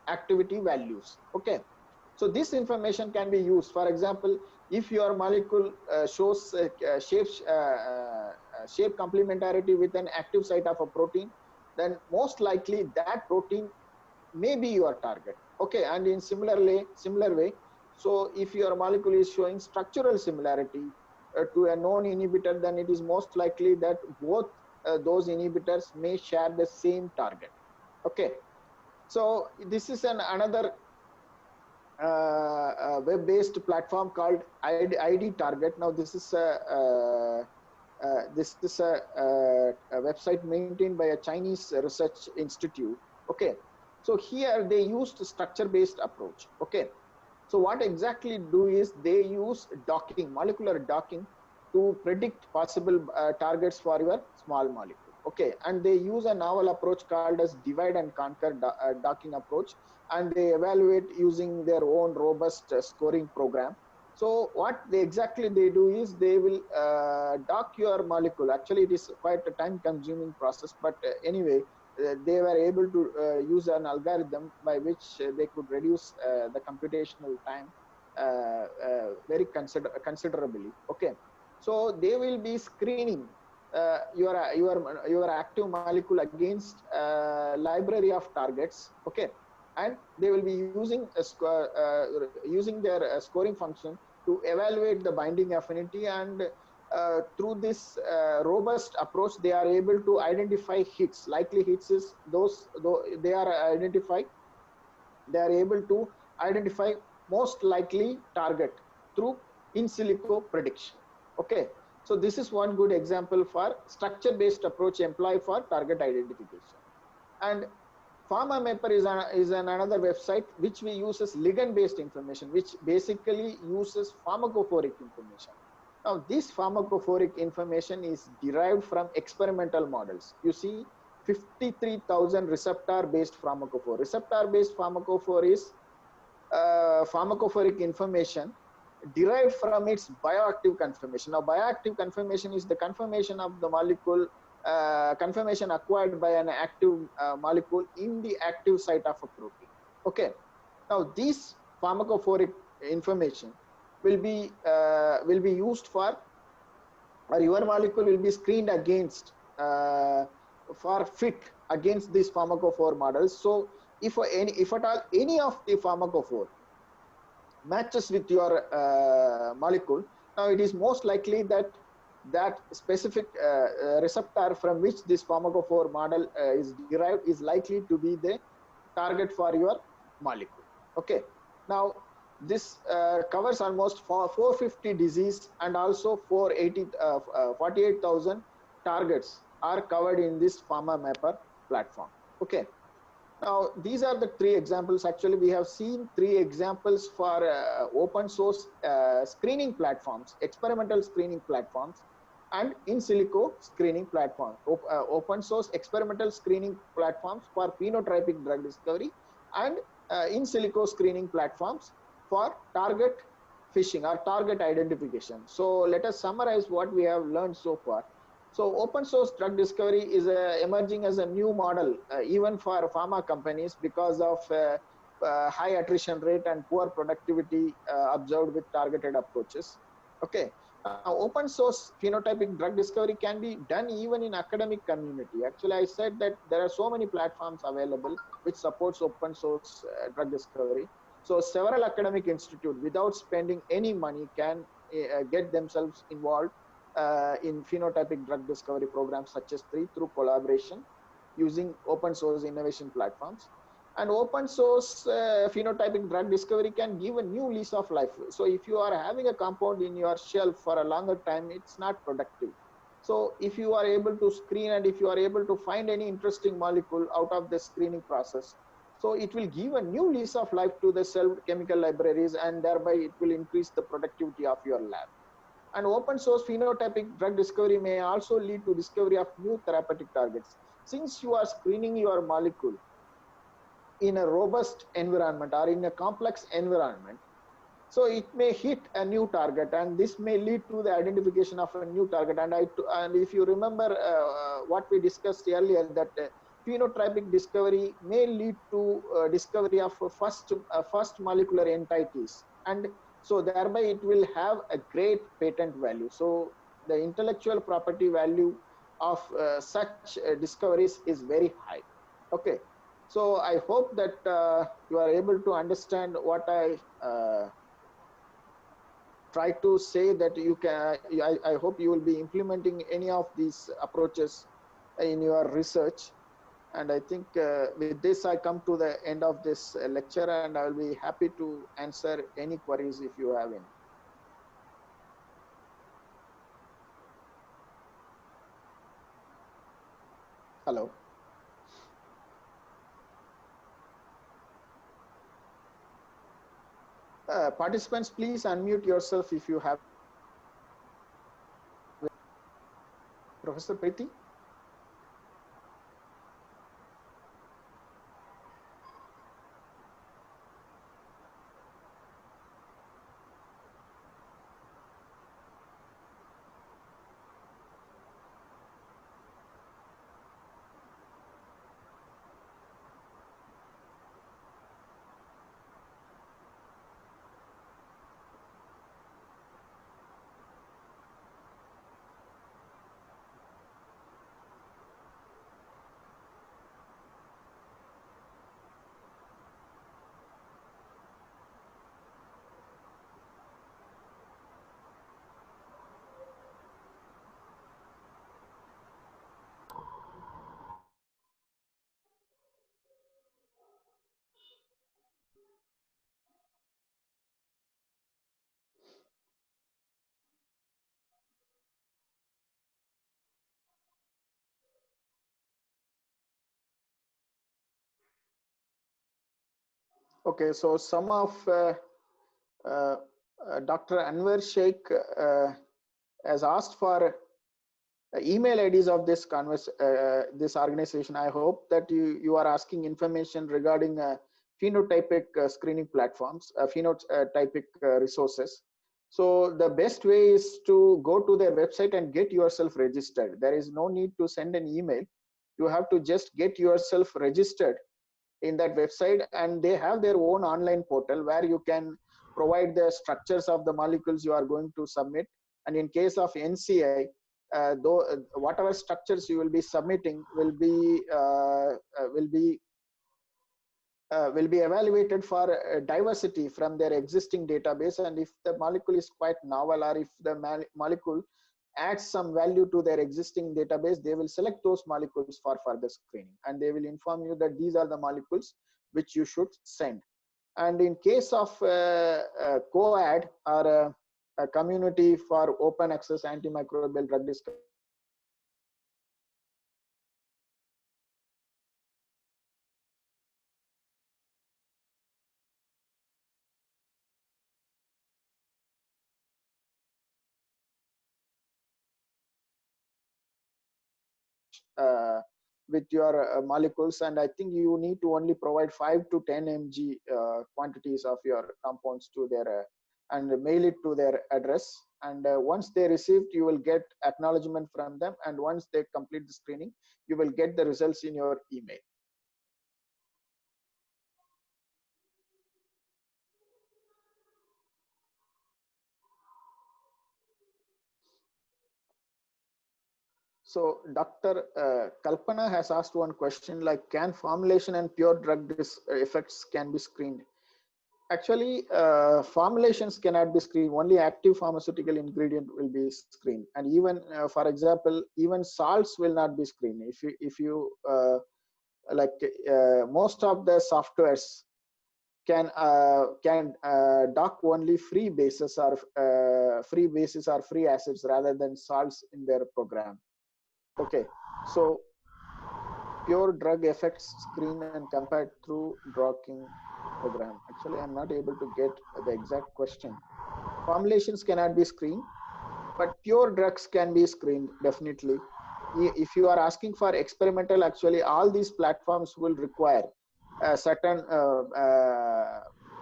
activity values, okay. So this information can be used. For example, if your molecule shows shape complementarity with an active site of a protein, then most likely that protein may be your target, okay. And in similar way, so if your molecule is showing structural similarity to a known inhibitor, then it is most likely that both those inhibitors may share the same target, okay. So this is another web-based platform called ID Target. Now this is a website maintained by a Chinese research institute, okay. So here they used structure-based approach, okay. So what exactly do is they use docking, molecular docking, to predict possible targets for your small molecule, okay. And they use a novel approach called as divide and conquer docking approach, and they evaluate using their own robust scoring program. So what exactly they do is they will dock your molecule. Actually, it is quite a time-consuming process, but anyway, they were able to use an algorithm by which they could reduce the computational time very considerably, okay. So they will be screening your active molecule against library of targets, okay, and they will be using using their scoring function to evaluate the binding affinity, and through this robust approach, they are able to identify hits. Likely hits is those they are able to identify most likely target through in silico prediction, okay. So this is one good example for structure based approach employed for target identification. And PharmaMapper is another website which we uses ligand based information, which basically uses pharmacophoric information. Now this pharmacophoric information is derived from experimental models. You see, 53,000 receptor based pharmacophore. Receptor based pharmacophore is pharmacophoric information derived from its bioactive conformation. Now bioactive conformation is the conformation of the molecule, conformation acquired by an active molecule in the active site of a protein, okay. Now this pharmacophoric information will be used for, or your molecule will be screened against for fit against these pharmacophore models. So if at all any of the pharmacophore matches with your molecule, now it is most likely that that specific receptor from which this pharmacophore model is derived is likely to be the target for your molecule. Okay, now this covers almost 450 disease, and also 48,000 targets are covered in this PharmaMapper platform. Okay, now these are the three examples. Actually, we have seen three examples for open source screening platforms, experimental screening platforms, and in silico screening platforms. Open source experimental screening platforms for phenotypic drug discovery, and in silico screening platforms for target fishing or target identification. So let us summarize what we have learned so far. So open source drug discovery is emerging as a new model, even for pharma companies, because of high attrition rate and poor productivity observed with targeted approaches. Okay, open source phenotypic drug discovery can be done even in academic community. Actually, I said that there are so many platforms available which supports open source drug discovery. So several academic institutes, without spending any money, can get themselves involved in phenotypic drug discovery programs such as through collaboration using open source innovation platforms. And open source phenotypic drug discovery can give a new lease of life. So if you are having a compound in your shelf for a longer time, it's not productive. So if you are able to screen, and if you are able to find any interesting molecule out of the screening process, so it will give a new lease of life to the cell chemical libraries, and thereby it will increase the productivity of your lab. And open source phenotypic drug discovery may also lead to discovery of new therapeutic targets. Since you are screening your molecule in a robust environment or in a complex environment, so it may hit a new target, and this may lead to the identification of a new target. And if you remember what we discussed earlier, that phenotypic discovery may lead to discovery of first molecular entities, and so thereby it will have a great patent value. So the intellectual property value of such discoveries is very high. Okay, so I hope that you are able to understand what I try to say, that you can. I hope you will be implementing any of these approaches in your research. And I think with this I come to the end of this lecture, and I will be happy to answer any queries if you have any. Hello. Participants, please unmute yourself if you have. Professor Preeti? Okay, so some of Dr. Anwar Sheikh has asked for email IDs of this this organization. I hope that you are asking information regarding phenotypic screening platforms, phenotypic resources. So the best way is to go to their website and get yourself registered. There is no need to send an email. You have to just get yourself registered in that website, and they have their own online portal where you can provide the structures of the molecules you are going to submit. And in case of NCI, though whatever structures you will be submitting will be evaluated for diversity from their existing database, and if the molecule is quite novel, or if the molecule adds some value to their existing database, they will select those molecules for further screening, and they will inform you that these are the molecules which you should send. And in case of COAD, or a community for open access antimicrobial drug discovery, with your molecules, and I think you need to only provide 5 to 10 mg quantities of your compounds to their and mail it to their address, and once they received, you will get acknowledgement from them, and once they complete the screening, you will get the results in your email. So Dr. Kalpana has asked one question, like, can formulation and pure drug effects can be screened? Actually, formulations cannot be screened. Only active pharmaceutical ingredient will be screened, and even, for example, even salts will not be screened. If you like, most of the softwares can dock only free bases or free acids rather than salts in their program. Okay, so pure drug effects screen and compared through docking program. Actually, I'm not able to get the exact question. Formulations cannot be screened, but pure drugs can be screened, definitely. If you are asking for experimental, actually all these platforms will require a certain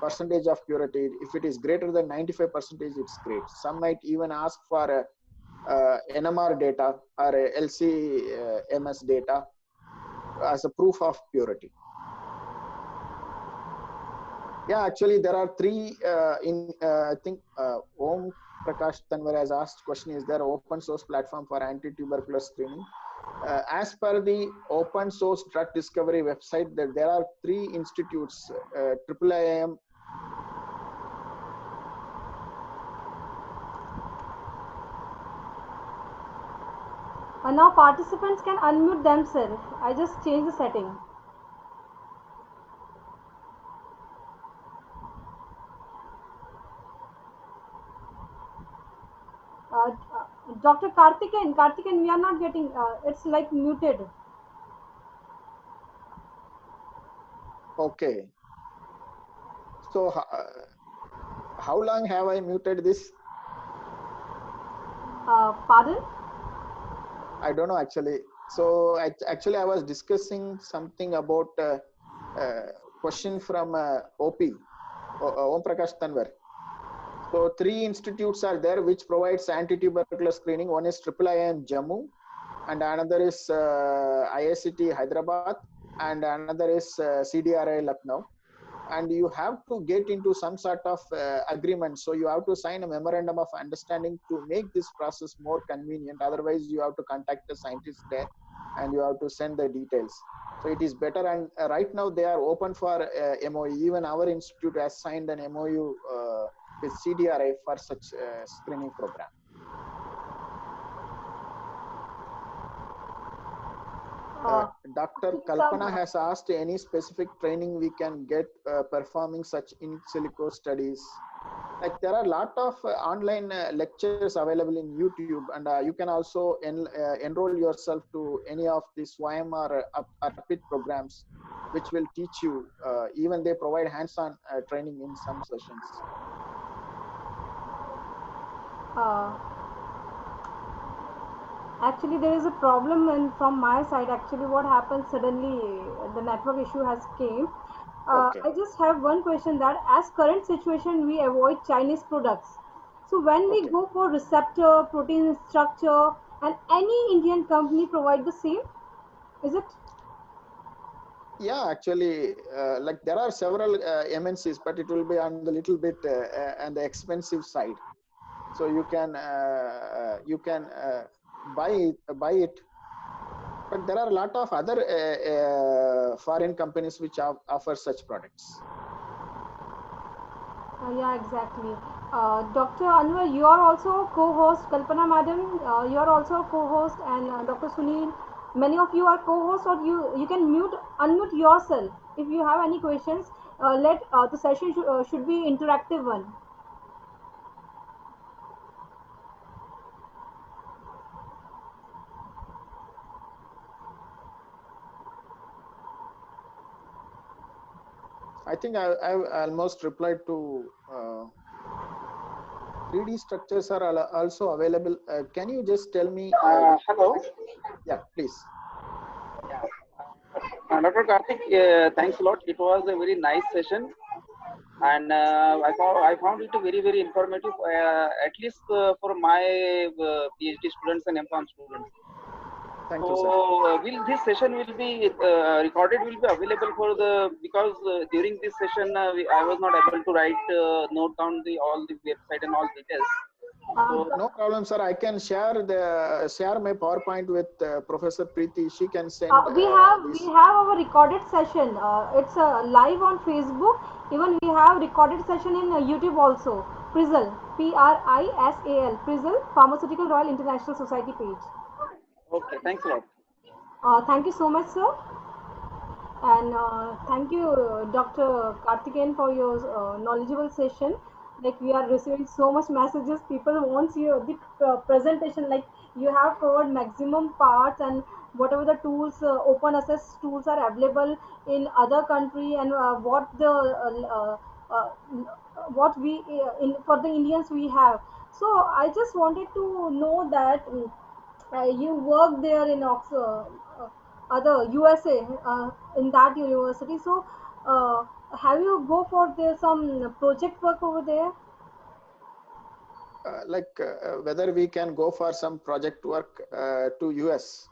percentage of purity. If it is greater than 95%, it's great. Some might even ask for a NMR data or a LC-MS data as a proof of purity. Yeah, actually there are three I think Om Prakash Tanwar has asked question, is there an open source platform for anti-tuberculosis screening? As per the open source drug discovery website, there are 3 institutes, IIIM, Now participants can unmute themselves. I just changed the setting. Dr. Karthikeyan, we are not getting, it's like muted. Okay. So how long have I muted this? Pardon? I don't know actually. So actually I was discussing something about question from OP, Om Prakash Tanwar. So 3 institutes are there which provides anti-tuberculosis screening. One is IIIM Jammu, and another is IICT Hyderabad, and another is CDRI Lucknow. And you have to get into some sort of agreement. So you have to sign a memorandum of understanding to make this process more convenient. Otherwise, you have to contact the scientist there, and you have to send the details. So it is better. And right now they are open for MOU. Even our institute has signed an MOU with CDRI for such screening program. Dr. Kalpana has asked any specific training we can get performing such in silico studies. Like, there are a lot of online lectures available in YouTube, and you can also enroll yourself to any of the SWAYAM or ARPIT programs, which will teach you. Even they provide hands-on training in some sessions. Actually, there is a problem, and from my side, actually, what happened suddenly, the network issue has came. Okay. I just have one question, that as current situation, we avoid Chinese products. So when we go for receptor, protein structure, and any Indian company provide the same, is it? Yeah, actually, like there are several MNCs, but it will be on the little bit on the expensive side. So you can buy it. But there are a lot of other foreign companies which offer such products. Yeah, exactly. Dr. Anwar, you are also co-host. Kalpana Madam, you are also co-host, and Dr. Sunil, many of you are co-hosts, or you can unmute yourself if you have any questions. Let the session should be interactive one. I think I've almost replied to 3D structures are also available. Can you just tell me? Hello. Yeah, please. Yeah. Dr. Karthik, thanks a lot. It was a very nice session, and I found it very informative. At least for my PhD students and M.Pharm students. Thank you, sir. So, will this session will be recorded? Will be available for the because during this session I was not able to write note down all the website and all details. So No problem, sir. I can share my PowerPoint with Professor Preeti. She can send We have this. our recorded session. It's live on Facebook. Even we have recorded session in YouTube also. Prisal, PRISAL, Prisal Pharmaceutical Royal International Society page. okay, thanks a lot. Thank you so much, sir. And thank you, Dr. Karthikeyan, for your knowledgeable session. Like we are receiving so much messages. People wants you the presentation. Like you have covered maximum parts and whatever the tools, open access tools are available in other country and uh, what we in for the Indians we have. So I just wanted to know that. You worked there in Oxford, other USA in that university. So, have you go for there some project work over there? Whether we can go for some project work to US.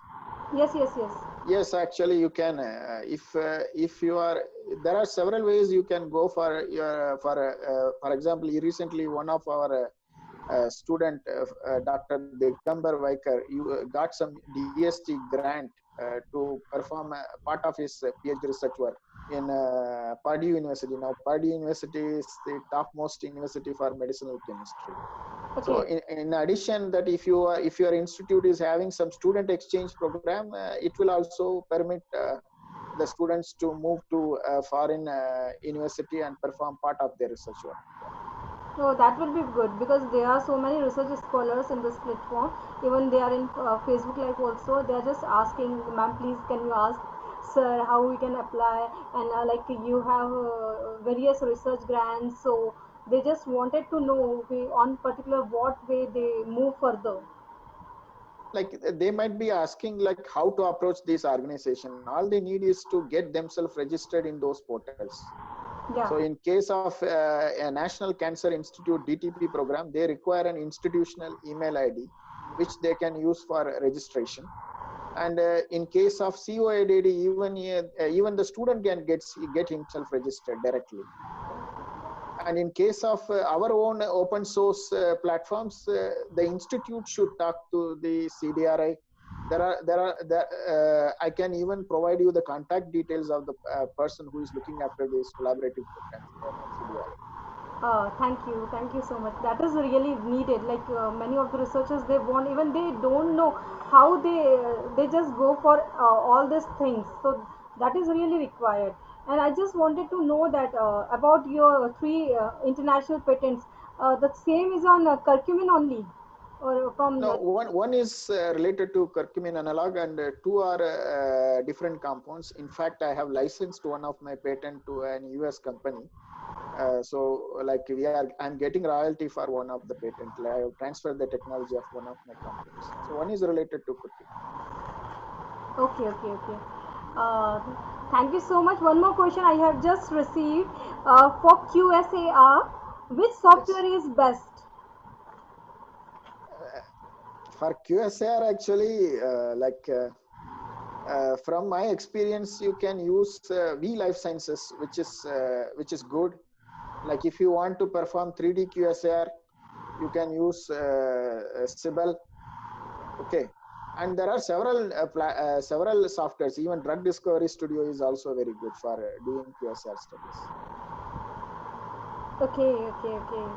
Yes, yes, yes. Yes, actually you can. If you are, there are several ways you can go for your for example, recently one of our student, Dr. Digambar Vaikar, you got some DST grant to perform part of his PhD research work in Purdue University. Now, Purdue University is the topmost university for medicinal chemistry. So, Okay. in addition, that if your institute is having some student exchange program, it will also permit the students to move to a foreign university and perform part of their research work. So that will be good because there are so many research scholars in this platform. Even they are in Facebook Live also. They are just asking, ma'am, please can you ask sir how we can apply and like you have various research grants. So they just wanted to know on particular what way they move further. Like they might be asking like how to approach this organization. All they need is to get themselves registered in those portals. So Yeah. in case of a National Cancer Institute DTP program, they require an institutional email ID which they can use for registration. And in case of COADD, even the student can get himself registered directly. And in case of our own open source platforms, the institute should talk to the CDRI. I can even provide you the contact details of the person who is looking after these collaborative programs there at CDRI. Thank you so much. That is really needed. Like many of the researchers, they want even they don't know how they just go for all these things. So that is really required. And I just wanted to know that about your three international patents. The same is on curcumin only, or from No, one is related to curcumin analog, and two are different compounds. In fact, I have licensed one of my patent to an US company. So like I'm getting royalty for one of the patent. I have transferred the technology of one of my compounds. So one is related to curcumin. Okay, okay, okay. Uh, Thank you so much. One more question I have just received for QSAR. Which Yes. software is best? For QSAR, actually, from my experience, you can use V Life Sciences, which is good. Like if you want to perform 3D QSAR, you can use Sibel. Okay. And there are several softwares. Even Drug Discovery Studio is also very good for doing QSR studies. Okay.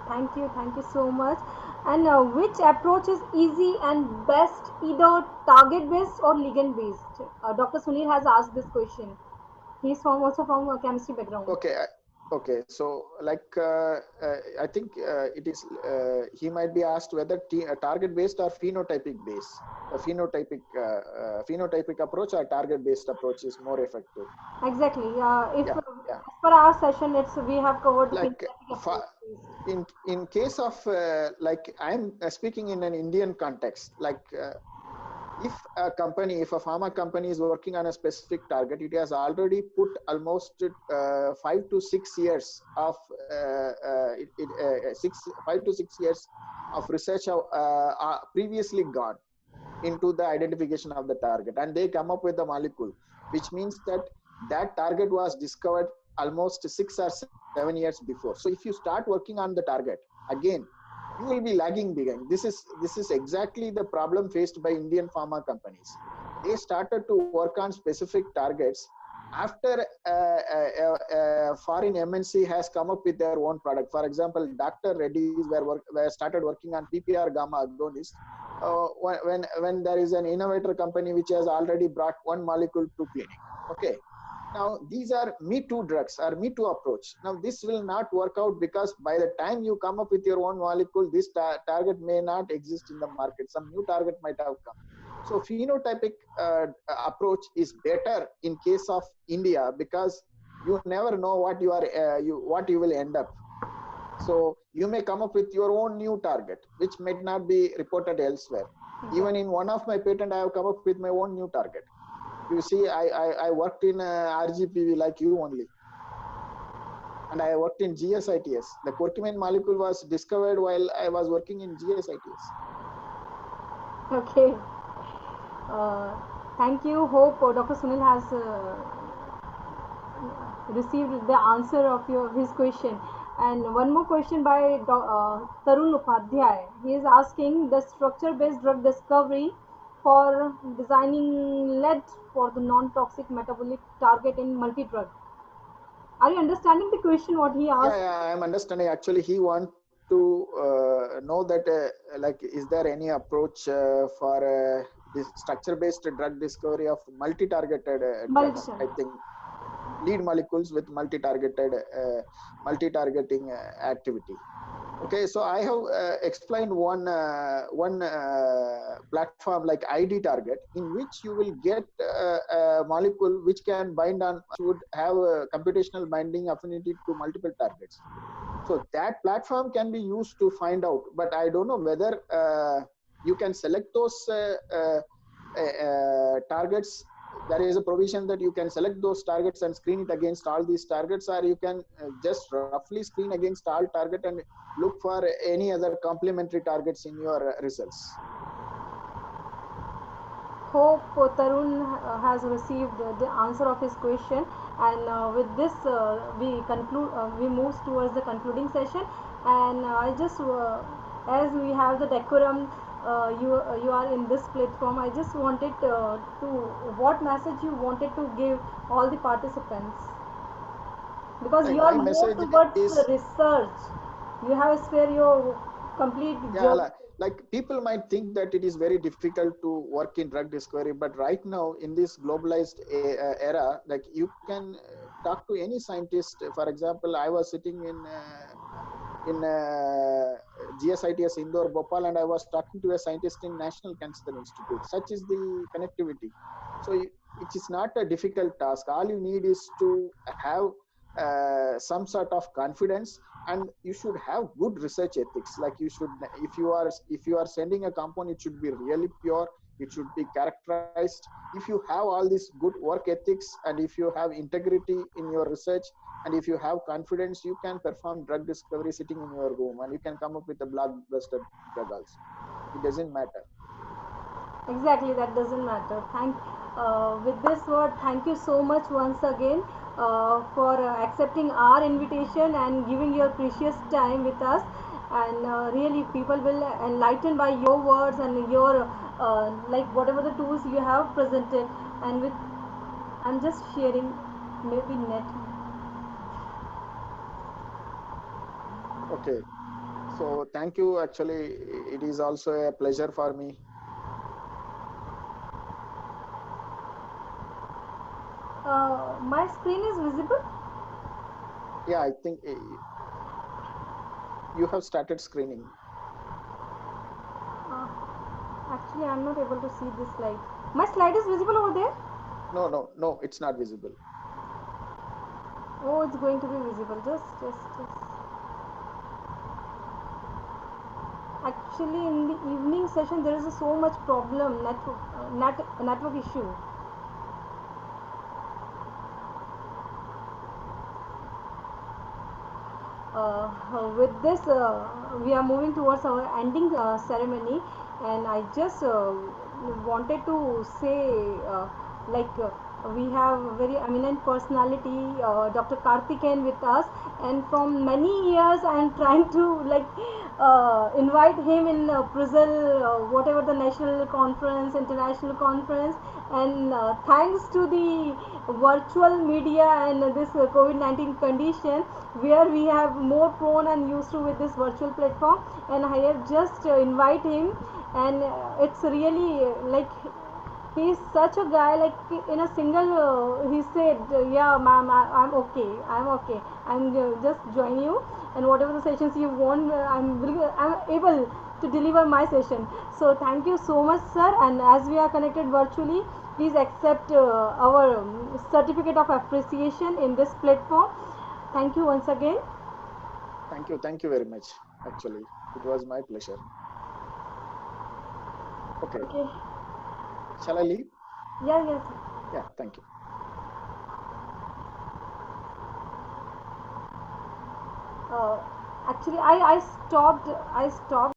Thank you so much. And which approach is easy and best, either target based or ligand based? Dr. Sunil has asked this question. He's from also from a chemistry background. Okay, okay. So, like, I think it is. He might be asked whether target based or phenotypic based. A phenotypic approach or target based approach is more effective. Exactly. If Yeah, as yeah. per our session, it's we have covered the Like, phenotypic approach based. in case of like, I'm speaking in an Indian context. Like, if a pharma company is working on a specific target, it has already put almost 5 to 6 years of 5 to 6 years of research previously gone into the identification of the target, and they come up with a molecule, which means that that target was discovered almost 6 or 7 years before. So if you start working on the target again, you will be lagging behind. This is exactly the problem faced by Indian pharma companies. They started to work on specific targets after foreign MNC has come up with their own product. For example, Dr. Reddy's were started working on PPR gamma agonist when there is an innovator company which has already brought one molecule to clinic. Okay. Now, these are Me Too drugs or Me Too approach. Now, this will not work out because by the time you come up with your own molecule, this target may not exist in the market. Some new target might have come. So, phenotypic approach is better in case of India because you never know what you will end up. So you may come up with your own new target, which might not be reported elsewhere. Even in one of my patent, I have come up with my own new target. You see, I worked in RGPV like you only. And I worked in GSITS. The curcumin molecule was discovered while I was working in GSITS. Okay. Thank you. Hope Dr. Sunil has received the answer of his question. And one more question by Tarun Upadhyay. He is asking the structure-based drug discovery for designing lead for the non-toxic metabolic target in multi-drug. Are you understanding the question what he asked? Yeah, I'm understanding. Actually, he wants to know that, like, is there any approach for this structure-based drug discovery of multi-targeted drugs? I think lead molecules with multi-targeting activity. Okay, so I have explained one platform like ID target, in which you will get a molecule which can bind on, would have a computational binding affinity to multiple targets. So that platform can be used to find out, but I don't know whether you can select those targets. There is a provision that you can select those targets and screen it against all these targets, or you can just roughly screen against all target and look for any other complementary targets in your results. Hope Tarun has received the answer of his question, and with this we move towards the concluding session. And I just as we have the decorum, you are in this platform. I just wanted to what message you wanted to give all the participants, because you are My more message towards is, research. You have spare your complete journey. like people might think that it is very difficult to work in drug discovery, but right now in this globalized era, like, you can talk to any scientist. For example, I was sitting in GSITS Indore, Bhopal, and I was talking to a scientist in National Cancer Institute. Such is the connectivity. So it is not a difficult task. All you need is to have some sort of confidence, and you should have good research ethics. Like, you should, if you are sending a compound, it should be really pure, it should be characterized. If you have all these good work ethics, and if you have integrity in your research, and if you have confidence, you can perform drug discovery sitting in your room, and you can come up with a blockbuster drug also. It doesn't matter. Exactly, that doesn't matter. With this word, thank you so much once again for accepting our invitation and giving your precious time with us. And really, people will enlighten by your words and your like whatever the tools you have presented, and with I'm just sharing maybe net. Okay. So thank you. Actually, it is also a pleasure for me. My screen is visible. Yeah, I think you have started screening. Uh, Actually, I'm not able to see this slide. My slide is visible over there. No, no, no, it's not visible. Oh, it's going to be visible. Just. Actually, in the evening session, there is so much problem, network issue. With this, we are moving towards our ending ceremony, and I just wanted to say, like, we have a very eminent personality, Dr. Karthikeyan, with us, and from many years I am trying to like invite him in Brazil, whatever the national conference, international conference, and thanks to the virtual media and this COVID-19 condition, where we have more prone and used to with this virtual platform, and I have just invite him, and it's really like he is such a guy, like in a single he said, yeah ma'am, I'm okay, I'm just join you, and whatever the sessions you want, I'm able to deliver my session. So thank you so much, sir, and as we are connected virtually, please accept our certificate of appreciation in this platform. Thank you once again. Thank you very much. Actually, it was my pleasure. Okay, Okay. shall I leave? Yeah, yes. Yeah, thank you. uh, Actually, I stopped